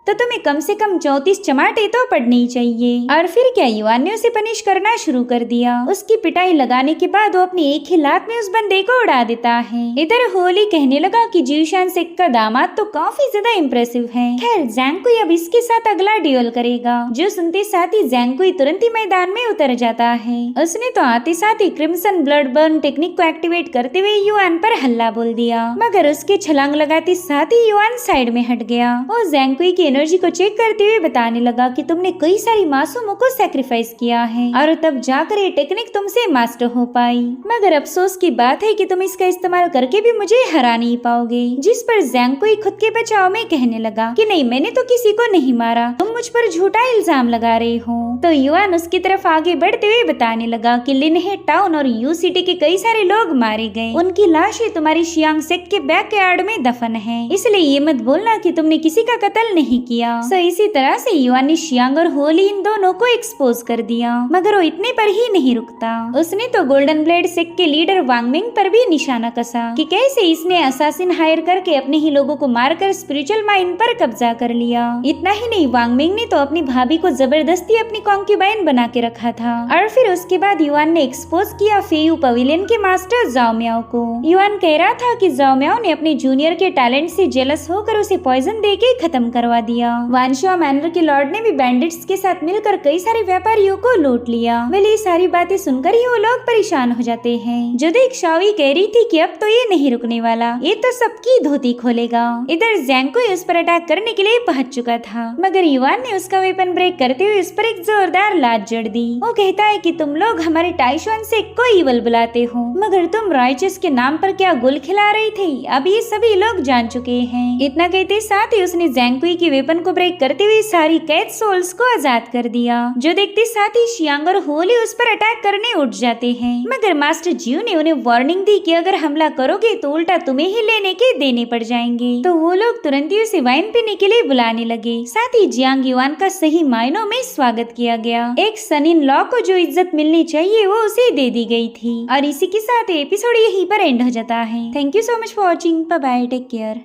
तो तुम्हें कम से कम 34 चमाटे तो पड़ने ही चाहिए। और फिर क्या युआन ने उसे पनिश करना शुरू कर दिया। उसकी पिटाई लगाने के बाद वो अपनी एक ही लात में उस बंदे को उड़ा देता है। इधर होली कहने लगा कि जीशान सेक का दामाद तो काफी ज्यादा इम्प्रेसिव है। खैर, ज़ैंकुई अब इसके साथ अगला ड्यूल करेगा, जो सुनते साथ ही ज़ैंकुई तुरंत ही मैदान में उतर जाता है। उसने तो आते साथ ही क्रिम्सन ब्लड बर्न टेक्निक को एक्टिवेट करते हुए युआन पर हल्ला बोल दिया, मगर उसके छलांग लगाते साथ ही युआन साइड में हट गया और ज़ैंकुई की एनर्जी को चेक करते हुए बताने लगा कि तुमने कई सारी मासूमों को सैक्रिफाइस किया है और तब जाकर ये टेक्निक तुमसे मास्टर हो पाई। मगर अफसोस की बात है कि तुम इसका इस्तेमाल करके भी मुझे हरा नहीं पाओगे। जिस पर ज़ैंकुई खुद के बचाव में कहने लगा कि नहीं, मैंने तो किसी को नहीं मारा, तुम मुझ पर झूठा इल्जाम लगा रहे हो। तो युआन उसकी तरफ आगे बढ़ते हुए बताने लगा कि लिनहे टाउन और यू सिटी के कई सारे लोग मारे गए, उनकी लाशें तुम्हारी शियांग सेक्ट के बैकयार्ड में दफन है, इसलिए ये मत बोलना कि तुमने किसी का कत्ल नहीं किया। इसी तरह से युआन ने शियांग और होली इन दोनों को एक्सपोज कर दिया, मगर वो इतने पर ही नहीं रुकता। उसने तो गोल्डन ब्लेड सेक्ट के लीडर वांगमिंग पर भी निशाना कसा कि कैसे इसने असासिन हायर करके अपने ही लोगों को मारकर स्पिरिचुअल माइन पर कब्जा कर लिया। इतना ही नहीं, वांगमिंग ने तो अपनी भाभी को जबरदस्ती अपनी कॉन्क्यूबाइन बना के रखा था। और फिर उसके बाद युआन ने एक्सपोज किया फेयू पवेलियन के मास्टर जाओ म्याओ को। युआन कह रहा था कि जाओ म्याओ ने अपने जूनियर के टैलेंट से जेलस होकर उसे पॉइजन देके खत्म करवा दिया। वानशा मैनर के लॉर्ड ने भी बैंडिट्स के साथ मिलकर कई सारे व्यापारियों को लूट लिया। वेल, ये सारी बातें सुनकर ही वो लोग परेशान हो जाते हैं। जो देख शाओई कह रही थी कि अब तो ये नहीं रुकने वाला, ये तो सबकी धोती खोलेगा। इधर ज़ैंकुई उस पर अटैक करने के लिए पहुंच चुका था, मगर युआन ने उसका वेपन ब्रेक करते हुए उस पर एक जोरदार लात जड़ दी। वो कहता है कि तुम लोग हमारे टाइशुआन से कोई इवल बुलाते हो, मगर तुम राइचस के नाम पर क्या गुल खिला रही थी, अब ये सभी लोग जान चुके हैं। इतना कहते साथ ही उसने ज़ैंकुई के वेपन को ब्रेक करते हुए सारी कैद सोल्स को आजाद कर दिया। जो देखते साथ ही शियांग और होली उस पर अटैक करने उठ जाते हैं, मगर मास्टर जियो ने उन्हें वार्निंग दी कि अगर हमला करोगे तो उल्टा तुम्हें ही लेने के देने पड़ जाएंगे। तो वो लोग तुरंत ही उसे वाइन पीने के लिए बुलाने लगे। साथ ही जियांग युआन का सही मायनों में स्वागत किया गया। एक सन इन लॉ को जो इज्जत मिलनी चाहिए वो उसे दे दी गई थी। और इसी के साथ एपिसोड यहीं पर एंड हो जाता है। Thank you so much for watching. Bye bye, take care.